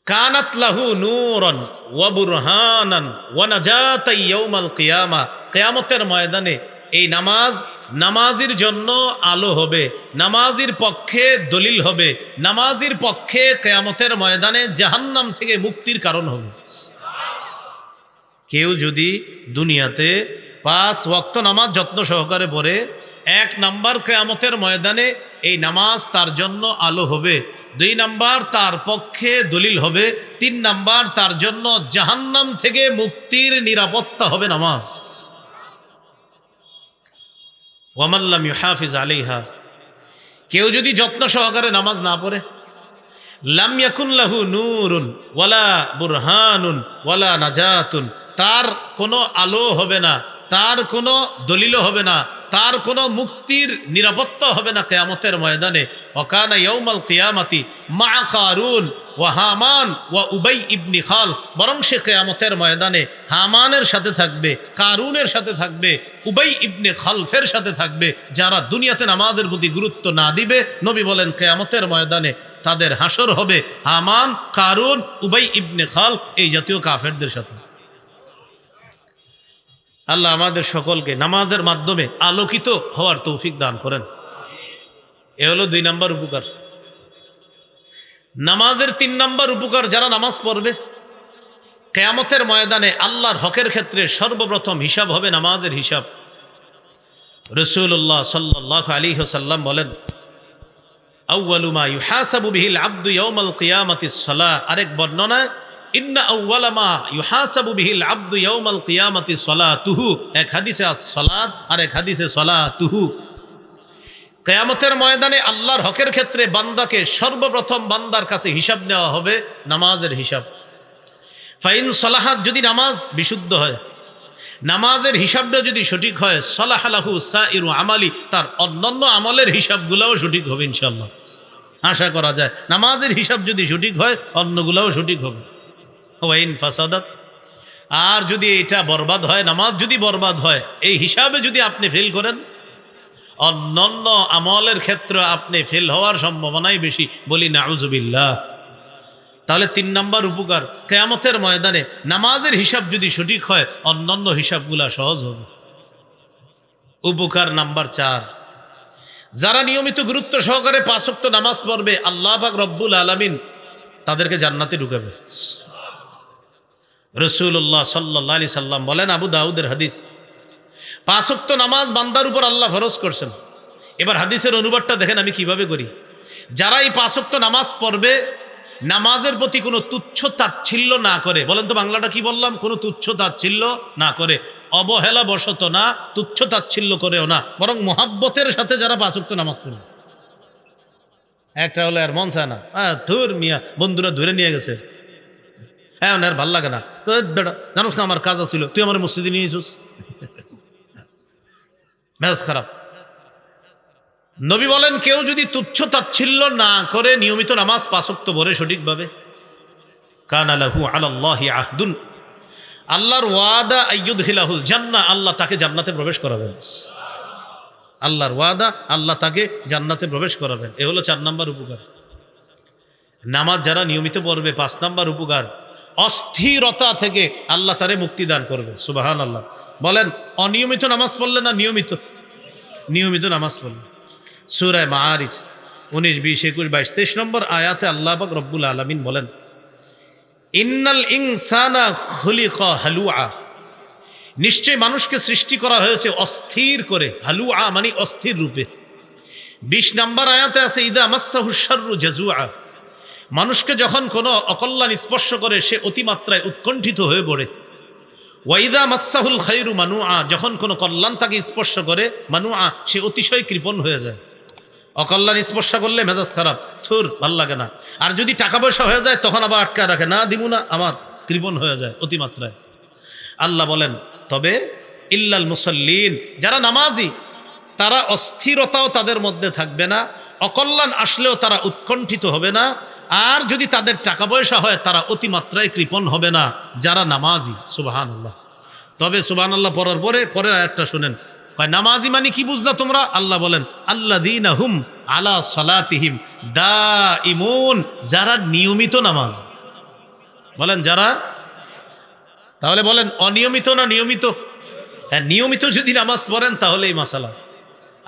কানাত লাহু নূরান ওয়া বুরহানান ওয়া নাজাতান ইয়াউমাল কিয়ামা, কিয়ামতের ময়দানে এই নামাজ নামাজির জন্য আলো হবে, নামাজির পক্ষে দলিল হবে, নামাজির পক্ষে কিয়ামতের ময়দানে জাহান্নাম থেকে মুক্তির কারণ হবে। কেউ যদি দুনিয়াতে 5 ওয়াক্ত নামাজ যত্ন সহকারে পড়ে, 1 নাম্বার কিয়ামতের ময়দানে এই নামাজ তার জন্য আলো হবে, 2 নাম্বার তার পক্ষে দলিল হবে, 3 নাম্বার তার জন্য জাহান্নাম থেকে মুক্তির নিরাপত্তা হবে নামাজ। ওয়ামান লাম ইউহাফিজ আলাইহা, কেউ যদি যত্ন সহকারে নামাজ না পড়ে, লাম ইয়াকুন লাহু নূরুন ওয়ালা বুরহানুন ওয়ালা নাজাতুন, তার কোনো আলো হবে না, তার কোনো দলিলও হবে না, তার কোনো মুক্তির নিরাপত্তা হবে না কিয়ামতের ময়দানে। ওয়াকানা ইয়াউমাল কিয়ামাতি মা কারুন ওয়া হামান ওয়া উবাই ইবনে খাল, বরং সে কিয়ামতের ময়দানে হামানের সাথে থাকবে, কারুনের সাথে থাকবে, উবাই ইবনে খালফের সাথে থাকবে, যারা দুনিয়াতে নামাজের প্রতি গুরুত্ব না দিবে। নবী বলেন কিয়ামতের ময়দানে তাদের হাসর হবে হামান, কারুন, উবাই ইবনে খাল, এই জাতীয় কাফেরদের সাথে। আল্লাহ আমাদের সকলকে নামাজের মাধ্যমে আলোকিত হওয়ার তৌফিক দান করেন। এ হলো 2 নাম্বার উপকার। নামাজের 3 নাম্বার উপকার, যারা নামাজ পড়বে কিয়ামতের ময়দানে আল্লাহর হকের ক্ষেত্রে সর্বপ্রথম হিসাব হবে নামাজের হিসাব। রাসূলুল্লাহ সাল্লাল্লাহু আলাইহি ওয়াসাল্লাম বলেন আউয়ালু মা ইউহাসাবু বিহিল আবদু ইয়াউমাল কিয়ামাতিস সালাহ। আরেক বর্ণনায় ইন্না আউয়ালা মা ইউহাসাবু বিহিল আবদু ইয়াউমাল কিয়ামাতি সালাতুহু, এক হাদিসে আস-সালাত আর এক হাদিসে সালাতুহু। কিয়ামতের ময়দানে আল্লাহর হকের ক্ষেত্রে বান্দাকে সর্বপ্রথম বান্দার কাছে হিসাব নেওয়া হবে নামাজের হিসাব। ফাইন সালাহাত, যদি নামাজ বিশুদ্ধ হয়, নামাজের হিসাবটা যদি সঠিক হয়, সালাহা লাহু সাইরু আমালি, তার অন্যান্য আমলের হিসাবগুলোও সঠিক হবে ইনশাআল্লাহ। আশা করা যায় নামাজের হিসাব যদি সঠিক হয় অন্যগুলোও সঠিক হবে। ওয়াইন ফাসাদাত, আর যদি এটা বরবাদ হয়, নামাজ যদি বরবাদ হয়, এই হিসাবে যদি আপনি ফেল করেন, অন্যান্য আমলের ক্ষেত্রে আপনি ফেল হওয়ার সম্ভাবনাই বেশি, বলি নাউজুবিল্লাহ। তাহলে 3 নাম্বার উপকার, কিয়ামতের ময়দানে নামাজের হিসাব যদি সঠিক হয় অন্যান্য হিসাবগুলা সহজ হবে। উপকার নাম্বার 4, যারা নিয়মিত গুরুত্ব সহকারে 5 ওয়াক্ত নামাজ পড়বে, আল্লাহ পাক রব্বুল আলামিন তাদেরকে জান্নাতে ঢুকাবে। রাসূলুল্লাহ সাল্লাল্লাহু আলাইহি সাল্লাম বলেন, আবু দাউদের হাদিস, 5 ওয়াক্ত নামাজ বান্দার উপর আল্লাহ ফরজ করছেন। এবার হাদিসের অনুবাদটা দেখেন আমি কিভাবে করি। যারা এই 5 ওয়াক্ত নামাজ পড়বে, নামাজের প্রতি কোনো তুচ্ছ তাচ্ছিল্য না করে, বলেন তো বাংলাটা কি বললাম, কোনো তুচ্ছ তাচ্ছিল্য না করে, অবহেলা বশত না, তুচ্ছ তাচ্ছিল্য করেও না, বরং মোহাব্বতের সাথে যারা 5 ওয়াক্ত নামাজ পড়বে। একটা হলো আর মন চায় না, ধুর মিয়া বন্ধুরা ধরে নিয়ে গেছে, হ্যাঁ আর ভাল লাগে না, তো বেটা জানোস না আমার কাজ ছিল, তুই আমার মসজিদে নিয়ে এসোস, মেজাজ খারাপ। নবী বলেন, কেউ যদি তুচ্ছ তাচ্ছিল্য না করে নিয়মিত নামাজ 5 ওয়াক্ত পড়ে সঠিকভাবে, কানা লাহু আলাল্লাহি আহদুন, আল্লাহর ওয়াদা আইয়ুদখিলাহুল জান্নাহ, আল্লাহ তাকে জান্নাতে প্রবেশ করাবেন। আল্লাহর ওয়াদা, আল্লাহ তাকে জান্নাতে প্রবেশ করাবেন। এ হলো 4 নাম্বার উপকার। নামাজ যারা নিয়মিত পড়বে, 5 নাম্বার উপকার, অস্থিরতা থেকে আল্লাহ তারে মুক্তি দান করবে। সুবহানাল্লাহ। বলেন, অনিয়মিত নামাজ পড়লে না নিয়মিত? নিয়মিত নামাজ পড়লে। সূরা মাআরিজ 19, 20, 21, 22, 23 নম্বর আয়াতে আল্লাহ পাক রব্বুল আলামিন বলেন, ইন্নাল ইনসানা খুলিকা হালুআ, নিশ্চয় মানুষকে সৃষ্টি করা হয়েছে অস্থির করে। হালুআ মানে অস্থির রূপে। 20 নম্বর আয়াতে আছে, ইদা মাসসাহু শাররু জাজুআ, মানুষকে যখন কোনো অকল্যাণ স্পর্শ করে সে অতিমাত্রায় উৎকণ্ঠিত হয়ে পড়ে। ওয়াইদা মাসসাহুল খায়রু মানুআ, যখন কোনো কল্যাণ তাকে স্পর্শ করে, মানুআ সে অতিশয় কৃপণ হয়ে যায়। অকল্যাণ স্পর্শ করলে মেজাজ খারাপ, থুর ভাল লাগে না। আর যদি টাকা পয়সা হয়ে যায় তখন আবার আটকায় রাখে, না দিব না, আমার কৃপণ হয়ে যায় অতিমাত্রায়। আল্লাহ বলেন, তবে ইল্লাল মুসাল্লিন, যারা নামাজি তারা অস্থিরতাও তাদের মধ্যে থাকবে না, অকল্যাণ আসলেও তারা উৎকণ্ঠিত হবে না, আর যদি তাদের টাকা পয়সা হয় তারা অতিমাত্রায় কৃপণ হবে না, যারা নামাজি। সুবহানাল্লাহ। তবে সুবহানাল্লাহ পড়ার পরে আয়াতটা শুনেন, নামাজি মানে কি বুঝলা তোমরা? আল্লাহ বলেন, আল্লাযীনা হুম আলা সালাতিহিম দাঈমুন, যারা নিয়মিত নামাজ। বলেন যারা, তাহলে বলেন অনিয়মিত না নিয়মিত? হ্যাঁ, নিয়মিত যদি নামাজ পড়েন তাহলে এই মাসালা।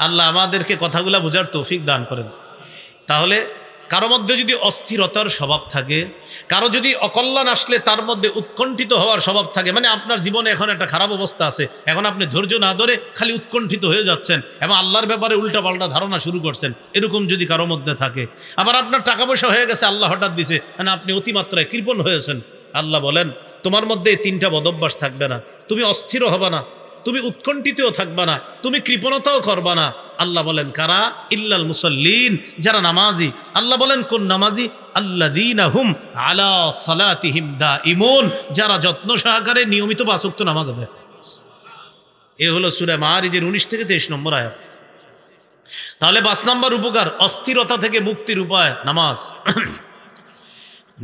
আল্লাহ আমাদেরকে কথাগুলা বোঝার তৌফিক দান করেন। তাহলে কারো মধ্যে যদি অস্থিরতার স্বভাব থাকে, কারো যদি অকল্যাণ আসলে তার মধ্যে উৎকণ্ঠিত হওয়ার স্বভাব থাকে, মানে আপনার জীবনে এখন একটা খারাপ অবস্থা আছে, এখন আপনি ধৈর্য না ধরে খালি উৎকণ্ঠিত হয়ে যাচ্ছেন এবং আল্লাহর ব্যাপারে উল্টাপাল্টা ধারণা শুরু করছেন, এরকম যদি কারো মধ্যে থাকে, আবার আপনার টাকা পয়সা হয়ে গেছে, আল্লাহ হঠাৎ দিছে, মানে আপনি অতিমাত্রায় কৃপণ হয়েছেন, আল্লাহ বলেন তোমার মধ্যে এই 3টা বদভ্যাস থাকবে না। তুমি অস্থির হবে না, তুমি উৎকণ্ঠিতও থাকবা না, তুমি কৃপণতাও করবা না। আল্লাহ বলেন কারা? ইল্লাল মুসাল্লিন, যারা নামাজি। আল্লাহ বলেন কোন নামাজি? আল্লাযীনা হুম আলা সালাতিহিম দাঈমুন, যারা যত্ন সহকারে নিয়মিত 5 ওয়াক্ত নামাজ আদায় করে। এ হলো সূরা মাআরিজের 19 থেকে 23 নম্বর আয়াত। তাহলে 5 নম্বর উপকার, অস্থিরতা থেকে মুক্তির উপায় নামাজ।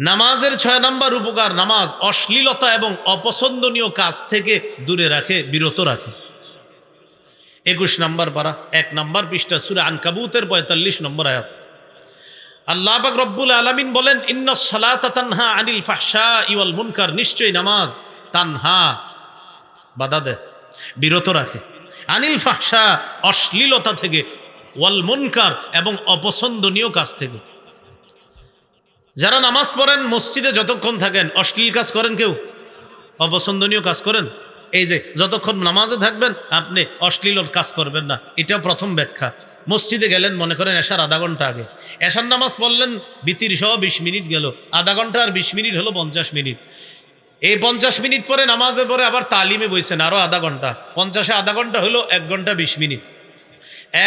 নামাজের 6 নম্বর উপকার, নামাজ অশ্লীলতা এবং অপছন্দনীয় কাজ থেকে দূরে রাখে, বিরত রাখে। 21 নম্বর পারা 1 নম্বর পৃষ্ঠা সূরা আনকাবুতের 45 নম্বর আয়াত। আল্লাহ পাক রব্বুল আলামিন বলেন, ইন্নাস সালাতা তানহা আনিল ফাহশাই ওয়াল মুনকার, নিশ্চয়ই নামাজ তানহা বাধা দেয়, বিরত রাখে, আনিল ফাহশা অশ্লীলতা থেকে, ওয়াল মুনকার এবং অপছন্দনীয় কাজ থেকে। যারা নামাজ পড়েন মসজিদে যতক্ষণ থাকেন অশ্লীল কাজ করেন কেউ? অপছন্দনীয় কাজ করেন? এই যে যতক্ষণ নামাজে থাকবেন আপনি অশ্লীল কাজ করবেন না, এটা প্রথম ব্যাখ্যা। মসজিদে গেলেন, মনে করেন এশার আধা ঘন্টা আগে, এশার নামাজ পড়লেন, বিতির সহ 20 মিনিট গেল, আধা ঘন্টা আর 20 মিনিট হলো 50 মিনিট। এই 50 মিনিট পরে নামাজের পরে আবার তালিমে বইছেন আরো আধা ঘন্টা, 50-এ আধা ঘন্টা হলো 1 ঘন্টা 20 মিনিট।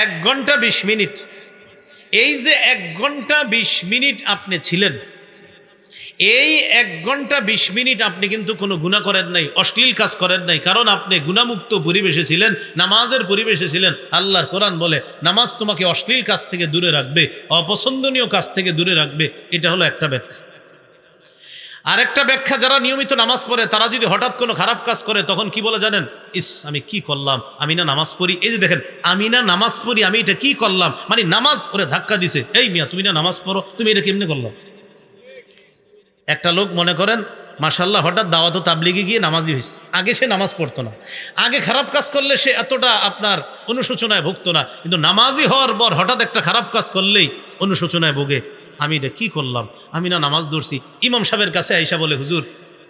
1 ঘন্টা 20 মিনিট, এই যে 1 ঘন্টা 20 মিনিট আপনি ছিলেন, এই 1 ঘন্টা 20 মিনিট আপনি কিন্তু কোনো গুনাহ করেন নাই, অশ্লীল কাজ করেন নাই, কারণ আপনি গুনাহমুক্ত পরিবেশে ছিলেন, নামাজের পরিবেশে ছিলেন। আল্লাহর কোরআন বলে নামাজ তোমাকে অশ্লীল কাজ থেকে দূরে রাখবে, অপছন্দনীয় কাজ থেকে দূরে রাখবে। এটা হলো একটা ব্যাখ্যা। আরেকটা ব্যাখ্যা, যারা নিয়মিত নামাজ পড়ে তারা যদি হঠাৎ কোনো খারাপ কাজ করে তখন কি বলে জানেন? ইস, আমি কি করলাম, আমি না নামাজ পড়ি। এই যে দেখেন, আমি না নামাজ পড়ি, আমি এটা কি করলাম, মানে নামাজ ওরে ধাক্কা দিছে, এই মিয়া তুমি না নামাজ পড়ো, তুমি এটা কেমনে করলাম? একটা লোক মনে করেন মাশাআল্লাহ হঠাৎ দাওয়াত তাবলিগে গিয়ে নামাজি হয়েছে, আগে সে নামাজ পড়তো না, আগে খারাপ কাজ করলে সে এতটা আপনার অনুশোচনায় ভুগতো না, কিন্তু নামাজি হওয়ার পর হঠাৎ একটা খারাপ কাজ করলেই অনুশোচনায় ভোগে, আমি এটা কি করলাম, আমি না নামাজ ধরছি। ইমাম সাহেবের কাছে আইসা বলে, হুজুর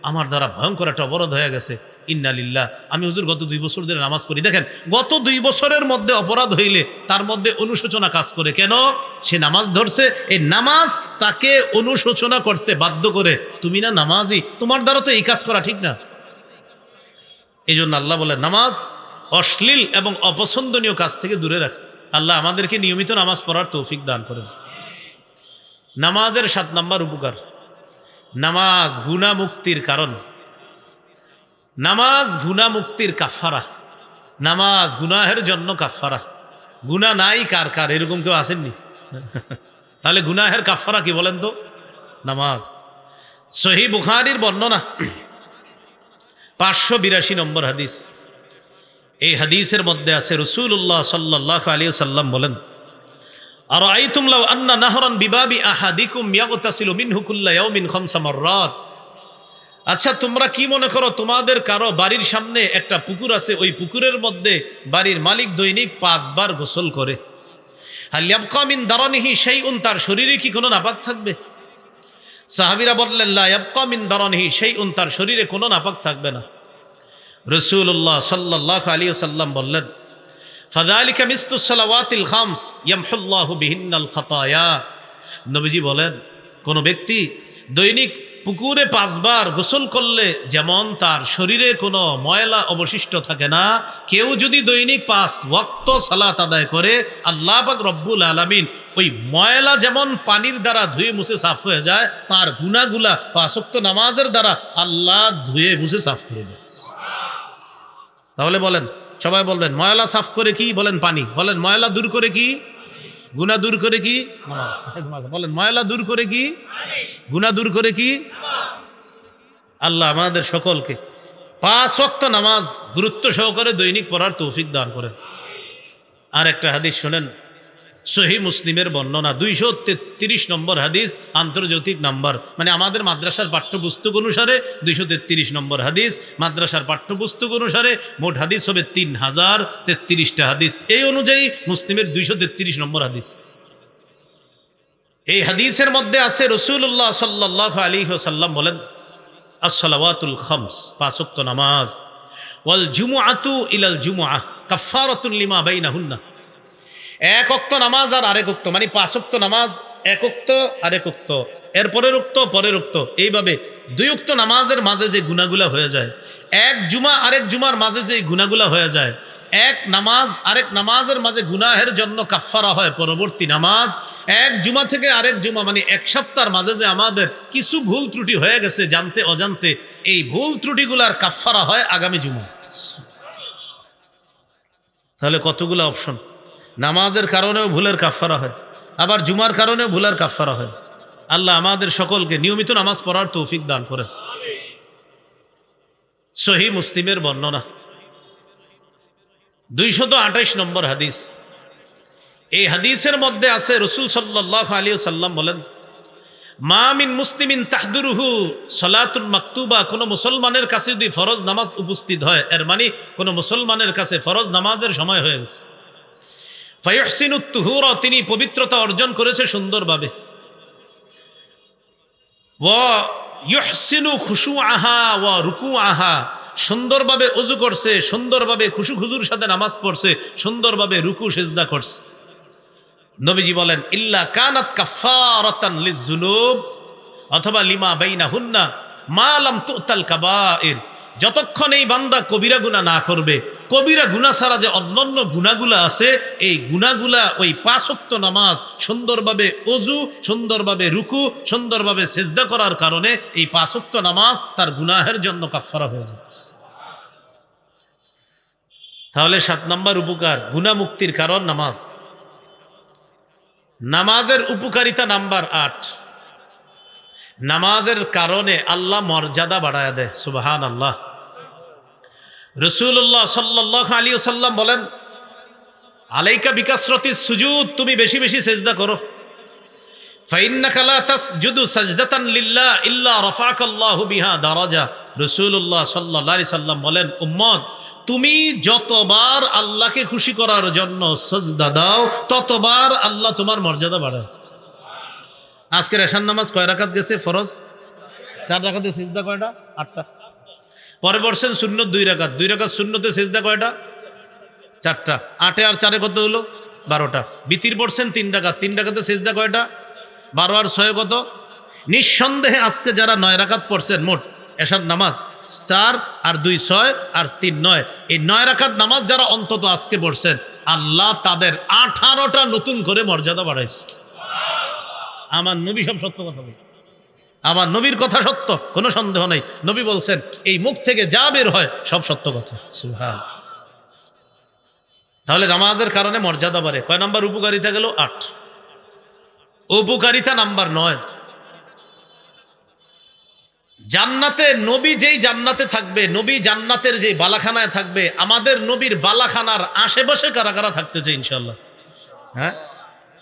আমার দ্বারা ভয়ঙ্কর একটা অপরাধ হয়ে গেছে, ইন্না লিল্লাহ, আমি হুজুর গত 2 বছর ধরে নামাজ পড়ি। দেখেন, গত 2 বছরের মধ্যে অপরাধ হইলে তার মধ্যে অনুশোচনা কাজ করে, কেন? সে নামাজ ধরছে, এই নামাজ তাকে অনুশোচনা করতে বাধ্য করে, তুমি না নামাজি, তোমার দ্বারা তো এই কাজ করা ঠিক না। এই জন্য আল্লাহ বলে নামাজ অশ্লীল এবং অপছন্দনীয় কাজ থেকে দূরে রাখে। আল্লাহ আমাদেরকে নিয়মিত নামাজ পড়ার তৌফিক দান করেন। নামাজের 7 নম্বর উপকার, নামাজ গুনাহ মুক্তির কারণ, নামাজ গুনাহ মুক্তির কাফারা, নামাজ গুনাহের জন্য কাফারা। গুনাহ নাই কার কার, এরকম কেউ আসেননি? তাহলে গুনাহের কাফারা কি বলেন তো? নামাজ। সহিহ বুখারীর বর্ণনা 582 নম্বর হাদিস। এই হাদিসের মধ্যে আছে রাসূলুল্লাহ সাল্লাল্লাহু আলাইহি ওয়াসাল্লাম বলেন, আরাআইতুম লাউ আন্না নাহরান বিবাবি আহাদিকুম ইয়াগতাসিলু মিনহু কুল্লা ইয়াউমিন 5 মাররাত। আচ্ছা, তোমরা কি মনে করো তোমাদের কারো বাড়ির সামনে একটা পুকুর আছে, ওই পুকুরের মধ্যে বাড়ির মালিক দৈনিক 5 বার গোসল করে, হাল ইয়াবকা মিন দারানিহি শাইউন, তার শরীরে কি কোনো নাপাক থাকবে? সাহাবীরা বললেন লা ইয়াবকা মিন দারানিহি শাইউন, তার শরীরে কোনো নাপাক থাকবে না। রাসূলুল্লাহ সাল্লাল্লাহু আলাইহি ওয়াসাল্লাম বললেন ফাযালিকা মিসলুস সালাওয়াতিল খামস ইয়ামহুল্লাহু বিহিন্নাল খাতায়া। নবীজি বলেন, কোন ব্যক্তি দৈনিক পুকুরে 5 বার গোসল করলে যেমন তার শরীরে কোনো ময়লা অবশিষ্ট থাকে না, কেউ যদি দৈনিক 5 ওয়াক্ত সালাত আদায় করে, আল্লাহ পাক রব্বুল আলামিন ওই ময়লা যেমন পানির দ্বারা ধুয়ে মুছে সাফ হয়ে যায়, তার গুনাহগুলা 5 ওয়াক্ত নামাজের দ্বারা আল্লাহ ধুয়ে মুছে সাফ করে দেয়। তাহলে বলেন, সবাই বলবেন, ময়লা সাফ করে কি? বলেন পানি। বলেন ময়লা দূর করে কি? গুনাহ দূর করে কি? নামাজ। বলেন ময়লা দূর করে কি? গুনাহ দূর করে কি? আল্লাহ আমাদের সকলকে 5 ওয়াক্ত নামাজ গুরুত্ব সহকারে দৈনিক পড়ার তৌফিক দান করেন। আর একটা হাদিস শোনেন, সহিহ মুসলিমের বর্ণনা, 233 নম্বর হাদিস, আন্তর্জাতিক নাম্বার, মানে আমাদের মাদ্রাসার পাঠ্যপুস্তক অনুসারে 233 নম্বর হাদিস, মাদ্রাসার পাঠ্যপুস্তক অনুসারে মোট হাদিস হবে 3033টা হাদিস। এই অনুযায়ী মুসলিমের 233 নম্বর হাদিস। এই হাদিসের মধ্যে আছে রাসূলুল্লাহ সাল্লাল্লাহু আলাইহি ওয়াসাল্লাম বলেন, as-salawatul khams, 5 ওয়াক্ত নামাজ, ওয়াল জুমআতু ইলাল জুমআহ কাফফারাতুন লিমা বাইনাহুন্না। 1 ওয়াক্ত নামাজ আর আরেক ওয়াক্ত, মানে 5 ওয়াক্ত নামাজ 1 ওয়াক্ত আরেক ওয়াক্ত, এর পরের ওয়াক্ত, এইভাবে 2 ওয়াক্ত নামাজের মাঝে যে গুনাহগুলা হয়ে যায়, এক জুমা আরেক জুমার মাঝে যে গুনাহগুলা হয়ে যায়, এক নামাজ আরেক নামাজের মাঝে গুনাহের জন্য কাফফারা হয় পরবর্তী নামাজ, এক জুমা থেকে আরেক জুমা, মানে 1 সপ্তাহের মাঝে যে আমাদের কিছু ভুল ত্রুটি হয়ে গেছে জানতে অজান্তে, এই ভুল ত্রুটিগুলার কাফফারা হয় আগামী জুমা। তাহলে কতগুলো অপশন, নামাজের কারণেও ভুলের কাফফারা হয়, আবার জুমার কারণেও ভুলের কাফফারা হয়। আল্লাহ আমাদের সকলকে নিয়মিত নামাজ পড়ার তৌফিক দান করেন। সহিহ মুসলিমের বর্ণনা, 228 নম্বর হাদিস। এই হাদিসের মধ্যে আছে রাসূল সাল্লাল্লাহু আলাইহি ওয়াসাল্লাম বলেন, মা মিন মুসলিমিন তাহদুরুহু সালাতুল মাকতুবা, কোন মুসলমানের কাছে যদি ফরজ নামাজ উপস্থিত হয়, এর মানে কোন মুসলমানের কাছে ফরজ নামাজের সময় হয়ে গেছে, ফায়ুহসিনুত তুহুরা, তিনি পবিত্রতা অর্জন করেছে সুন্দরভাবে, ওয়া ইউহসিনু খুশুআহা ওয়া রুকুআহা, সুন্দরভাবে ওযু করছে, সুন্দরভাবে খুশুর সাথে নামাজ পড়ছে, সুন্দরভাবে রুকু সিজদা করছে। নবীজি বলেন, ইল্লা কানাত কাফফারাতান লিযুনুব, অথবা লিমা বাইনাহুন্না মা লাম তুতাল কাবাইর, যতক্ষণ এই বান্দা কবিরা গুনাহ না করবে, কবিরা গুনাহ ছাড়া যে অন্যান্য গুনাহগুলা আছে, এই গুনাহগুলা ওই 5 ওয়াক্ত নামাজ সুন্দরভাবে ওযু, সুন্দরভাবে রুকু, সুন্দরভাবে সিজদা করার কারণে এই 5 ওয়াক্ত নামাজ তার গুনাহের জন্য কাফফারা হয়ে যাচ্ছে। তাহলে 7 নম্বর উপকার, গুনাহ মুক্তির কারণ নামাজ। নামাজের উপকারিতা নাম্বার 8, নামাজের কারণে আল্লাহ মর্যাদা বাড়ায় দেয়। সুবহানাল্লাহ। রাসূলুল্লাহ সাল্লাল্লাহু আলাইহি ওয়াসাল্লাম বলেন, আলাইকা বিকাসরাতিস সুজুদ, তুমি বেশি বেশি সিজদা করো, ফাইন্নাকা লা তাসজুদু সাজদাতান লিল্লাহ ইল্লা রাফাকাল্লাহু বিহা দারাজা। রাসূলুল্লাহ সাল্লাল্লাহু আলাইহি সাল্লাম বলেন, উম্মত, তুমি যতবার আল্লাহকে খুশি করার জন্য সাজদা দাও, ততবার আল্লাহ তোমার মর্যাদা বাড়ায়। আজকের এশার নামাজ কয় রাকাত গেছে? ফরজ 4 রাকাতে, সিজদা কয়টা? 8টা। পরে বলছেন সুন্নত 2 রাকাত, 2 রাকাত সুন্নতে সিজদা কয়টা? 4টা। 8 আর 4 কত হলো? 12টা। বিতির পড়ছেন 3 রাকাত, 3 রাকাতে সিজদা কয়টা? 12 আর 6 কত? নিঃসন্দেহে আজকে যারা 9 রাকাত পড়ছেন মোট এশার নামাজ, 4 আর 2 6 আর 3 9, এই 9 রাকাত নামাজ যারা অন্তত আজকে পড়ছেন, আল্লাহ তাদের 18টা নতুন করে মর্যাদা বাড়াইছে। আমার নবী সব সত্য কথা বলে, আমার নবীর কথা সত্য, কোনো সন্দেহ নেই। নবী বলছেন, এই মুখ থেকে যা বের হয় সব সত্য কথা। সুবহান। তাহলে নামাজের কারণে মর্যাদা বাড়ে। কয় নাম্বার উপকারিতা গেল? 8। উপকারিতা নাম্বার 9, জান্নাতে নবী যেই জান্নাতে থাকবে, নবী জান্নাতের যে বালাখানায় থাকবে, আমাদের নবীর বালাখানার আশেপাশে কারা কারা থাকতে চাই ইনশাআল্লাহ? হ্যাঁ,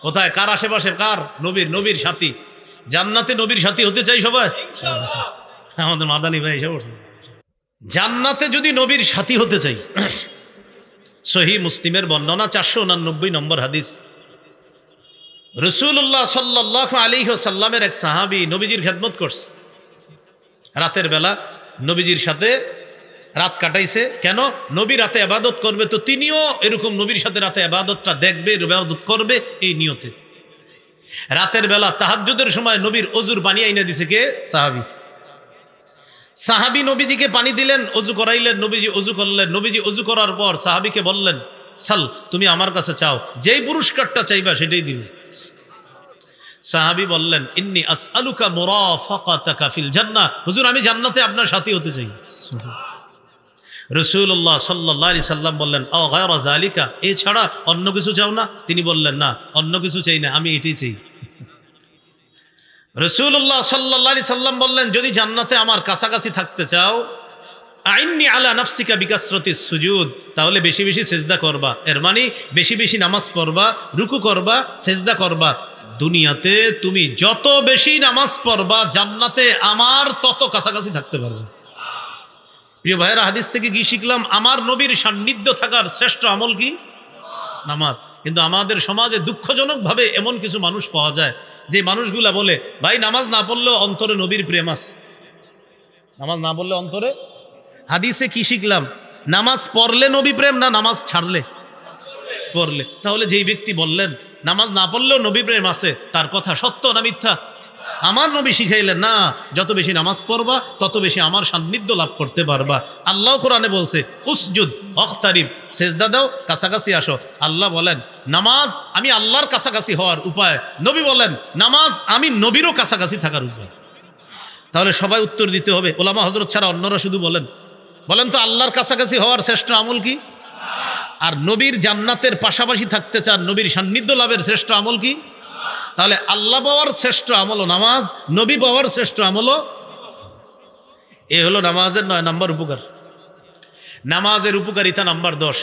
কোথায়? কার আশেপাশে? কার? নবীর সাথী। জান্নাতে নবীর সাথী হতে চাই সবাই? আমাদের মাদানী ভাই এসে বলছে জান্নাতে যদি নবীর সাথী হতে চাই, সহিহ মুসলিমের বর্ণনা 489 নম্বর হাদিস। রাসূলুল্লাহ সাল্লাল্লাহু আলাইহি ওয়াসাল্লামের এক সাহাবী নবীজির খেদমত করছে, রাতের বেলা নবীজির সাথে রাত কাটাইছে। কেন? নবী রাতে ইবাদত করবে, তো তিনিও এরকম নবীর সাথে রাতে ইবাদতটা দেখবে, ইবাদত করবে এই নিয়তে। রাতের বেলা তাহাজ্জুদের সময় নবীর অজুর পানি আইনা দিছে কে? সাহাবী নবীজিকে পানি দিলেন, অজু করাইলেন, নবীজি অজু করলেন। নবীজি অজু করার পর সাহাবীকে বললেন, সাল, তুমি আমার কাছে চাও, যেই পুরস্কারটা চাইবা সেটাই দিবে। সাহাবী বললেন, ইন্নী আসআলুকা মুরাফাকাতাকা ফিল জান্নাহ, হুজুর আমি জান্নাতে আপনার সাথী হতে চাই। রাসূলুল্লাহ সাল্লাল্লাহু আলাইহি সাল্লাম বললেন, আ গায়রা যালিকা, এছাড়া অন্য কিছু চাও না? তিনি বললেন, না, অন্য কিছু চাই না, আমি এটাই চাই। রাসূলুল্লাহ সাল্লাল্লাহু আলাইহি সাল্লাম বললেন, যদি জান্নাতে আমার কাছাকাছি থাকতে চাও, আইন্নি আলা নাফসিকা বিকাসরাতিস সুজুদ, তাহলে বেশি বেশি সেজদা করবা। এর মানে বেশি বেশি নামাজ পড়বা, রুকু করবা, সেজদা করবা। দুনিয়াতে তুমি যত বেশি নামাজ পড়বা, জান্নাতে আমার তত কাছাকাছি থাকতে পারবে। প্রিয় ভাইয়েরা, হাদিস থেকে কি শিখলাম? আমার নবীর সান্নিধ্য থাকার শ্রেষ্ঠ আমল কি? নামাজ। কিন্তু আমাদের সমাজে দুঃখজনকভাবে এমন কিছু মানুষ পাওয়া যায় যে মানুষগুলা বলে, ভাই নামাজ না পড়লেও অন্তরে নবীর প্রেম আছে। নামাজ না পড়লে অন্তরে, হাদিসে কি শিখলাম? নামাজ পড়লে নবী প্রেম, না নামাজ ছাড়লে? পড়লে। তাহলে যেই ব্যক্তি বললেন নামাজ না পড়লেও নবী প্রেম আছে, তার কথা সত্য না মিথ্যা? আমার নবী শিখাইলেন, না, যত বেশি নামাজ পড়বা তত বেশি আমার সান্নিধ্য লাভ করতে পারবা। আল্লাহ কোরআনে বলছে, উসজুদ ওয়াকতারিব, সেজদা দাও, কাছাকাছি আসো। আল্লাহ বলেন নামাজ আমি আল্লাহর কাছাকাছি হওয়ার উপায়, নবী বলেন নামাজ আমি নবীরও কাছাকাছি থাকার উপায়। তাহলে সবাই উত্তর দিতে হবে, ওলামা হযরত ছাড়া অন্যরা শুধু বলেন তো আল্লাহর কাছাকাছি হওয়ার শ্রেষ্ঠ আমল কি? আর নবীর জান্নাতের পাশাপাশি থাকতে চান, নবীর সান্নিধ্য লাভের শ্রেষ্ঠ আমল কি? তাহলে আল্লাহ পাওয়ার শ্রেষ্ঠ আমলও নামাজ, নবী পাওয়ার শ্রেষ্ঠ আমলও। এ হলো নামাজের 9 নম্বর উপকার। নামাজের উপকারিতা নাম্বার 10।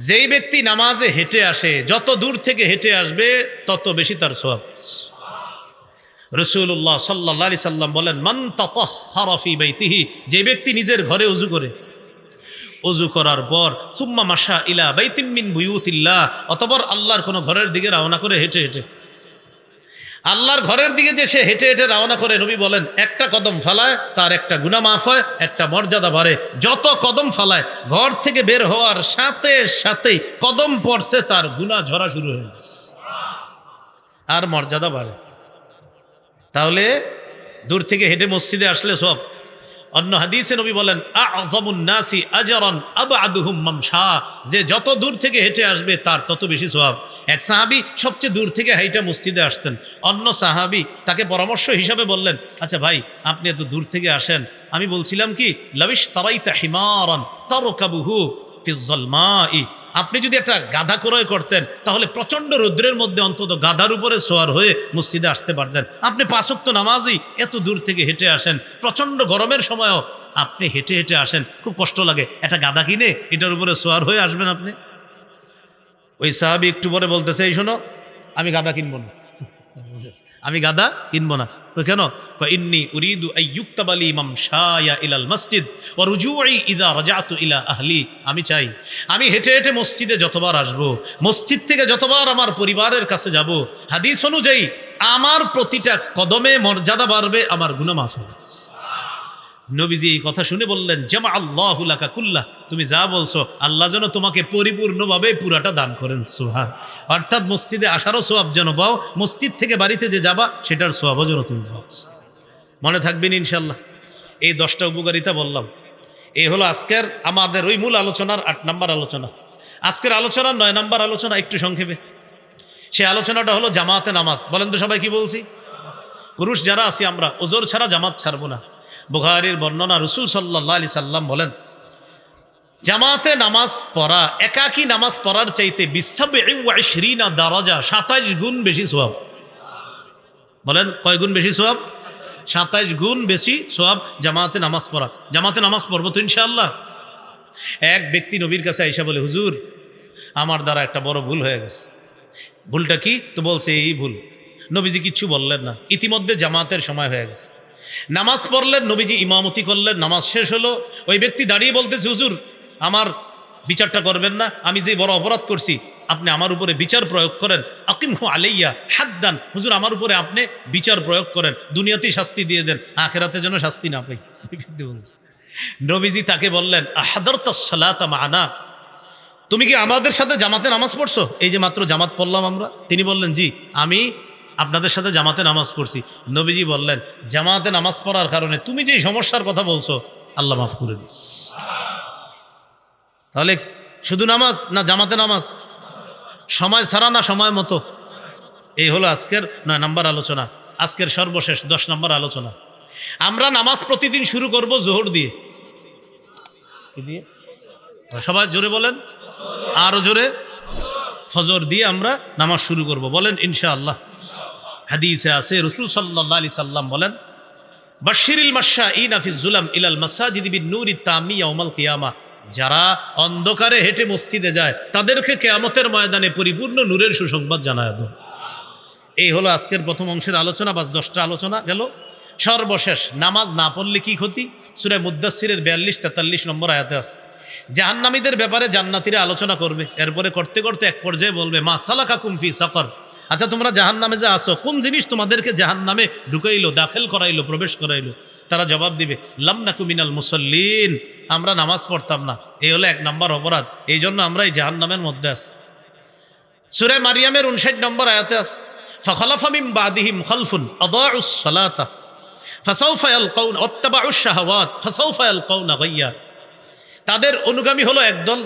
যেই ব্যক্তি নামাজে হেঁটে আসে, যত দূর থেকে হেঁটে আসবে তত বেশি তার সওয়াব। রাসূলুল্লাহ সাল্লাল্লাহু আলাইহি সাল্লাম বলেন, মান তাতাহহারা ফি বাইতিহি, যে ব্যক্তি নিজের ঘরে ওযু করে, ওযু করার পর সুম্মা মাশা ইলা বাইতিম মিন বুয়ুতিল্লাহ, অতঃপর আল্লাহর কোন ঘরের দিকে রওনা করে হেঁটে হেঁটে, আল্লাহর ঘরের দিকে যে সে হেঁটে হেঁটে রওনা করে, নবী বলেন একটা কদম ফালায় তার একটা গুনাহ মাফ হয়, একটা মর্যাদা বাড়ে। যত কদম ফালায়, ঘর থেকে বের হওয়ার সাথে সাথেই কদম পড়ছে, তার গুনাহ ঝরা শুরু হয়ে গেছে, আর মর্যাদা বাড়ে। তাহলে দূর থেকে হেঁটে মসজিদে আসলে সব। অন্য হাদিসে নবী বলেন, আযমুন নাসি আজরান আবআদুহুম মামশা, যে যত দূর থেকে হেঁটে আসবে তার তত বেশি সওয়াব। এক সাহাবী সবচেয়ে দূর থেকে হাইটা মসজিদে আসতেন। অন্য সাহাবী তাকে পরামর্শ হিসাবে বললেন, আচ্ছা ভাই, আপনি এত দূর থেকে আসেন, আমি বলছিলাম কি, লাবিশ তারাইতা হিমারান তারকাবুহু ফিজ যালমাই, আপনি যদি একটা গাধা ক্রয় করতেন, তাহলে প্রচন্ড রৌদ্রের মধ্যে অন্তত গাধার উপরে সোয়ার হয়ে মসজিদে আসতে পারতেন। আপনি 5 ওয়াক্ত নামাজই এত দূর থেকে হেঁটে আসেন, প্রচন্ড গরমের সময়ও আপনি হেঁটে হেঁটে আসেন, খুব কষ্ট লাগে, একটা গাধা কিনে এটার উপরে সোয়ার হয়ে আসবেন আপনি। ওই সাহাবী একটু পরে বলতেছে, এই শোনো, আমি গাধা কিনবো না, আমি গাধা কিনবো না। তো কেন? ইন্নী উরিদু আইয়ুক্তাবালি মামশায়া ইলাল মসজিদ ওয়া রুজুই ইযা রাজাতু ইলা আহলি, আমি চাই আমি হেঁটে হেঁটে মসজিদে যতবার আসবো, মসজিদ থেকে যতবার আমার পরিবারের কাছে যাব, হাদিস অনুযায়ী আমার প্রতিটা কদমে মর্যাদা বাড়বে, আমার গুনাহ মাফ হবে। নবীজি এই কথা শুনে বললেন, জামা আল্লাহু লাকা কুল্লাহ, তুমি যা বলছো আল্লাহ যেন তোমাকে পরিপূর্ণভাবে পুরাটা দান করেন। সুবহান। অর্থাৎ মসজিদে আসারও সওয়াব যেন পাও, মসজিদ থেকে বাড়িতে যে যাবা সেটার সওয়াবও যেন তুমি পাও। মনে থাকবেন ইনশাল্লাহ। এই 10টা উপকারিতা বললাম। এই হলো আজকের আমাদের ওই মূল আলোচনার 8 নম্বর আলোচনা। আজকের আলোচনার 9 নম্বর আলোচনা একটু সংক্ষেপে। সে আলোচনাটা হলো জামাতে নামাজ। বলেন তো সবাই কি বলছি? পুরুষ যারা আছি আমরা ওজোর ছাড়া জামাত ছাড়বো না। বুখারীর বর্ণনা, রাসূল সাল্লাল্লাহু আলাইহি সাল্লাম বলেন, জামাতে নামাজ পড়া একাকী নামাজ পড়ার চাইতে 27 দারাজা, 27 গুণ বেশি সওয়াব। বলেন কয় গুণ বেশি সওয়াব? 27 গুণ বেশি সওয়াব জামাতে নামাজ পড়া। জামাতে নামাজ পড়বো তো ইনশাআল্লাহ। এক ব্যক্তি নবীর কাছে আইসা বলে, হুজুর আমার দ্বারা একটা বড় ভুল হয়ে গেছে। ভুলটা কি? তো বলছে এই ভুল। নবীজি কিচ্ছু বললেন না, ইতিমধ্যে জামাতের সময় হয়ে গেছে। নামাজ পড়লেন, নবীজি ইমামতি করলেন, নামাজ শেষ হলো। ওই ব্যক্তি দাঁড়িয়ে বলতেছে, হুজুর আমার বিচারটা করবেন না, আমি যে বড় অপরাধ করছি আপনি আমার উপরে বিচার প্রয়োগ করেন। আকিমহু আলাইয়া হাদ্দান, হুজুর আমার উপরে আপনি বিচার প্রয়োগ করেন, দুনিয়াতেই শাস্তি দিয়ে দেন, আখিরাতে যেন শাস্তি না পাই। নবীজি তাকে বললেন, আহাদারতাস সালাতা মা'ানা, তুমি কি আমাদের সাথে জামাতে নামাজ পড়ছো? এই যে মাত্র জামাত পড়লাম আমরা। তিনি বললেন, জি আমি আপনাদের সাথে জামাতে নামাজ পড়ছি। নবীজি বললেন, জামাতে নামাজ পড়ার কারণে তুমি যে সমস্যার কথা বলছো আল্লাহ মাফ করে দিস। তাহলে শুধু নামাজ না জামাতে নামাজ, সময় ছাড়া না সময় মতো। এই হলো আজকের 9 নম্বর আলোচনা, আজকের সর্বশেষ 10 নম্বর আলোচনা। আমরা নামাজ প্রতিদিন শুরু করব জোহর দিয়ে। কি দিয়ে? সবাই জোরে বলেন, আরো জোরে। ফজর দিয়ে আমরা নামাজ শুরু করব, বলেন ইনশাআল্লাহ। হাদিসে আছে রাসূল সাল্লাল্লাহু আলাইহি সাল্লাম বলেন, বাশশিরিল মাশাঈনা ফিজ যুলাম ইলাল মাসাজিদ বিন নূরি তামি ইয়াউমাল কিয়ামা, যারা অন্ধকারে হেঁটে মসজিদে যায় তাদেরকে কিয়ামতের ময়দানে পরিপূর্ণ নূরের সুসংবাদ জানায় দাও। এই হলো আজকের প্রথম অংশের আলোচনা, বাস 10টা আলোচনা গেল। সর্বশেষ, নামাজ না পড়লে কি ক্ষতি? সূরা মুদ্দাসসিরের 42-43 নম্বর আয়াতে আছে। জাহান্নামীদের ব্যাপারে জান্নাতীরা আলোচনা করবে, এরপরে করতে করতে এক পর্যায়ে বলবে, মা সালাকাকুম ফি সাকর, আচ্ছা তোমরা জাহান্নামে যে আসো, কোন জিনিস তোমাদেরকে জাহান্নামে ঢুকাইলো, দাখিল করাইলো, প্রবেশ করাইলো? তারা জবাব দিবে, লাম নাকু মিনাল মুসাল্লিন, আমরা নামাজ পড়তাম না। এই হলো 1 নম্বর অপরাধ, এই জন্য আমরা এই জাহান্নামের মধ্যে আছি। সূরা মারিয়ামের 59 নম্বর আয়াতে আছে, ফাখালাফা মিন বাদিহিম খালফুন আদাউস সালাতা ফাসাউফা ইয়ালকাউন ওয়াত্তাবাউশ শাহাওয়াত ফাসাউফা ইয়ালকাউনা গায়্যা, তাদের অনুগামী হলো একদল,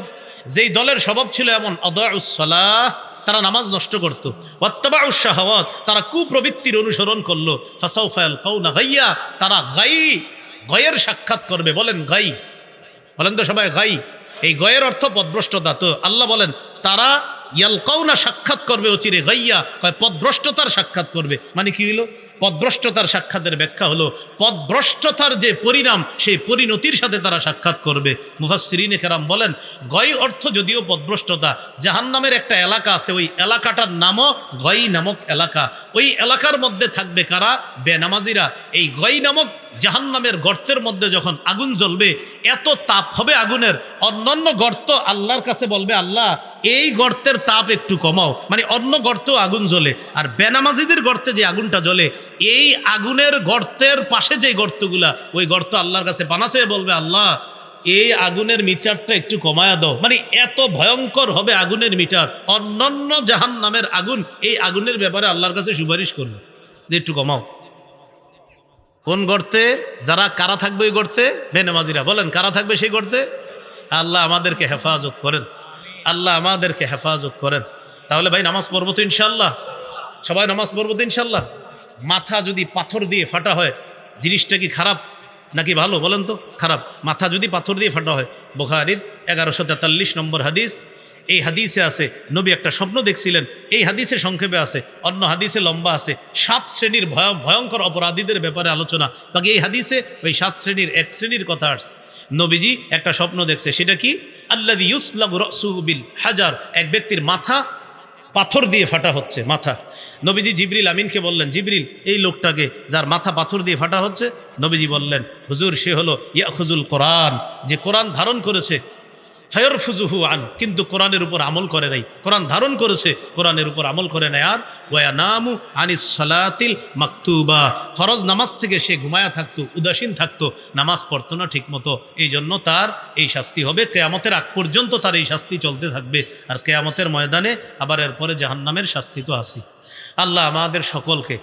যেই দলের স্বভাব ছিল এমন, আদাউস সালাহ, তারা নামাজ নষ্ট করত, ওয়াত্তাবাউশ শাহাওয়াত, তারা কুপ্রবৃত্তির অনুসরণ করলো, ফাসাউফা ইয়ালকাউনা গায়্যা, তারা গয়ের সাক্ষাৎ করবে। বলেন গাই, বলেন তো সবাই গাই। এই গয়ের অর্থ পথভ্রষ্টতা। তো আল্লাহ বলেন তারা ইয়ালকাউনা সাক্ষাৎ করবে অচিরে, গাইয়া পথভ্রষ্টতার সাক্ষাৎ করবে। মানে কি হলো? পথভ্রষ্টতার সাক্ষাতের ব্যাখ্যা হলো পথভ্রষ্টতার যে পরিণাম, সেই পরিণতির সাথে তারা সাক্ষাৎ করবে। মুফাসসিরিনে কেরাম বলেন, গয় অর্থ যদিও পথভ্রষ্টতা, জাহান্নামের একটা এলাকা আছে, ওই এলাকাটার নামও গয় নামক এলাকা। ওই এলাকার মধ্যে থাকবে কারা? বেনামাজিরা। এই গয় নামক জাহান্নামের গর্তের মধ্যে যখন আগুন জ্বলবে, এত তাপ হবে আগুনের, অন্যান্য গর্ত আল্লাহর কাছে বলবে, আল্লাহ এই গর্তের তাপ একটু কমাও। মানে অন্য গর্তেও আগুন জ্বলে, আর বেনামাজিদের গর্তে যে আগুনটা জ্বলে, এই আগুনের গর্তের পাশে যে গর্তগুলা, ওই গর্ত আল্লাহর কাছে বানাচ্ছে, বলবে আল্লাহ এই আগুনের মিটারটা একটু কমায়া দাও। মানে এত ভয়ঙ্কর হবে আগুনের মিটার, অন্যান্য জাহান্নামের আগুন এই আগুনের ব্যাপারে আল্লাহর কাছে সুপারিশ করবে যে একটু কমাও। কোন গর্তে? যারা কারা থাকবে ওই গর্তে? বেনামাজিরা। বলেন কারা থাকবে সেই গর্তে? আল্লাহ আমাদেরকে হেফাজত করেন, আল্লাহ আমাদেরকে হেফাজত করেন। তাহলে ভাই নামাজ পড়বো তো ইনশাল্লাহ, সবাই নামাজ পড়বো তো ইনশাল্লাহ। মাথা যদি পাথর দিয়ে ফাটা হয়, জিনিসটা কি খারাপ নাকি ভালো? বলেন তো। খারাপ। মাথা যদি পাথর দিয়ে ফাটা হয়। বুখারীর 1143 নম্বর হাদিস। এই হাদিসে আছে নবী একটা স্বপ্ন দেখছিলেন। এই হাদিসে সংক্ষেপে আছে, অন্য হাদিসে লম্বা আছে। 7 শ্রেণীর ভয়ঙ্কর অপরাধীদের ব্যাপারে আলোচনা। বাকি এই হাদিসে ওই 7 শ্রেণীর এক শ্রেণীর কথা আসছে। নবীজি একটা স্বপ্ন দেখছে, সেটা কি? আল্লাযী ইউসলাগু রাসুহু বিল হাজার, এক ব্যক্তির মাথা পাথর দিয়ে ফাটা হচ্ছে, মাথা। নবীজি জিবরিল আমিনকে বললেন, জিবরিল এই লোকটাকে যার মাথা পাথর দিয়ে ফাটা হচ্ছে, নবীজি বললেন, হুজুর সে হলো ইয়াখুজুল কোরআন, যে কোরআন ধারণ করেছে, ফায়ারফুজুহু আন, কিন্তু কোরআনের উপর আমল করে নাই। কোরআন ধারণ করেছে, কোরআনের উপর আমল করে নাই। আর ওয়ানামু আনিস সালাতিল মাকতুবা, ফরজ নামাজ থেকে সে ঘুমায়া থাকতো, উদাসীন থাকতো, নামাজ পড়তো না ঠিক মতো। এই জন্য তার এই শাস্তি হবে, কিয়ামতের আগ পর্যন্ত তার এই শাস্তি চলতে থাকবে। আর কিয়ামতের ময়দানে আবার এরপরে জাহান্নামের শাস্তি তো আসি। আল্লাহ আমাদের সকলকে,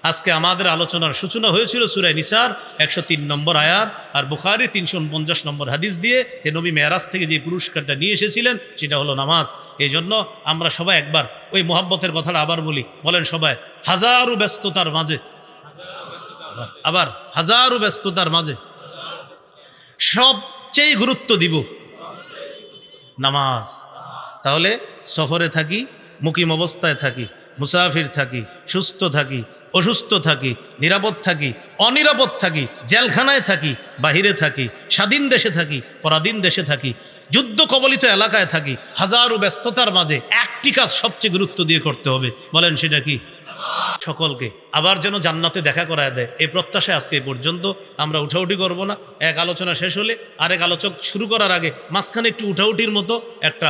আজকে আমাদের আলোচনার সূচনা হয়েছিল সূরা নিসার 103 নম্বর আয়াত আর বুখারীর 349 নম্বর হাদিস দিয়ে। যে নবী মেরাজ থেকে যে পুরস্কারটা নিয়ে এসেছিলেন সেটা হলো নামাজ। এই জন্য আমরা সবাই একবার ওই মোহাব্বতের কথাটা আবার বলি। বলেন সবাই, হাজারো ব্যস্ততার মাঝে, আবার হাজারো ব্যস্ততার মাঝে সবচেয়ে গুরুত্ব দিব নামাজ। তাহলে সফরে থাকি, মুকিম অবস্থায় থাকি, মুসাফির থাকি, সুস্থ থাকি, অসুস্থ থাকি, নিরাপদ থাকি, অনিরাপদ থাকি, জেলখানায় থাকি, বাহিরে থাকি, স্বাধীন দেশে থাকি, পরাধীন দেশে থাকি, যুদ্ধ কবলিত এলাকায় থাকি, হাজারো ব্যস্ততার মাঝে একটি কাজ সবচেয়ে গুরুত্ব দিয়ে করতে হবে। বলেন সেটা কি? সকলকে আবার যেন জান্নাতে দেখা করায় দেয়, এই প্রত্যাশায় আজকে এই পর্যন্ত আমরা উঠাউঠি করব না। এক আলোচনা শেষ হলে আরেক আলোচক শুরু করার আগে মাঝখানে একটু উঠাউঠির মতো একটা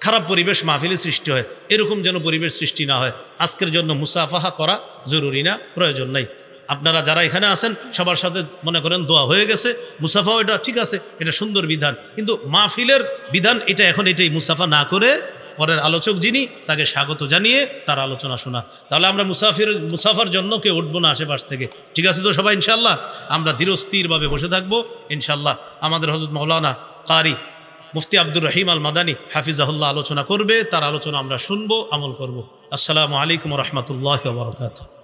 খারাপ পরিবেশ মাহফিলে সৃষ্টি হয়, এরকম যেন পরিবেশ সৃষ্টি না হয়। আজকের জন্য মুসাফাহা করা জরুরি না, প্রয়োজন নাই। আপনারা যারা এখানে আছেন সবার সাথে মনে করেন দোয়া হয়ে গেছে, মুসাফা এটা ঠিক আছে, এটা সুন্দর বিধান, কিন্তু মাহফিলের বিধান এটা এখন এটাই, মুসাফা না করে পরের আলোচক যিনি তাকে স্বাগত জানিয়ে তার আলোচনা শোনা। তাহলে আমরা মুসাফার জন্য কেউ উঠবো না আশেপাশ থেকে, ঠিক আছে তো সবাই? ইনশাল্লাহ আমরা ধীরস্থিরভাবে বসে থাকবো ইনশাল্লাহ। আমাদের হযরত মাওলানা কারি মুফতি আব্দুর রহিম আল মাদানী হাফিজাহুল্লাহ আলোচনা করবে, তার আলোচনা আমরা শুনবো, আমল করব। আসসালামু আলাইকুম ওয়া রাহমাতুল্লাহি ওয়া বারাকাতুহু।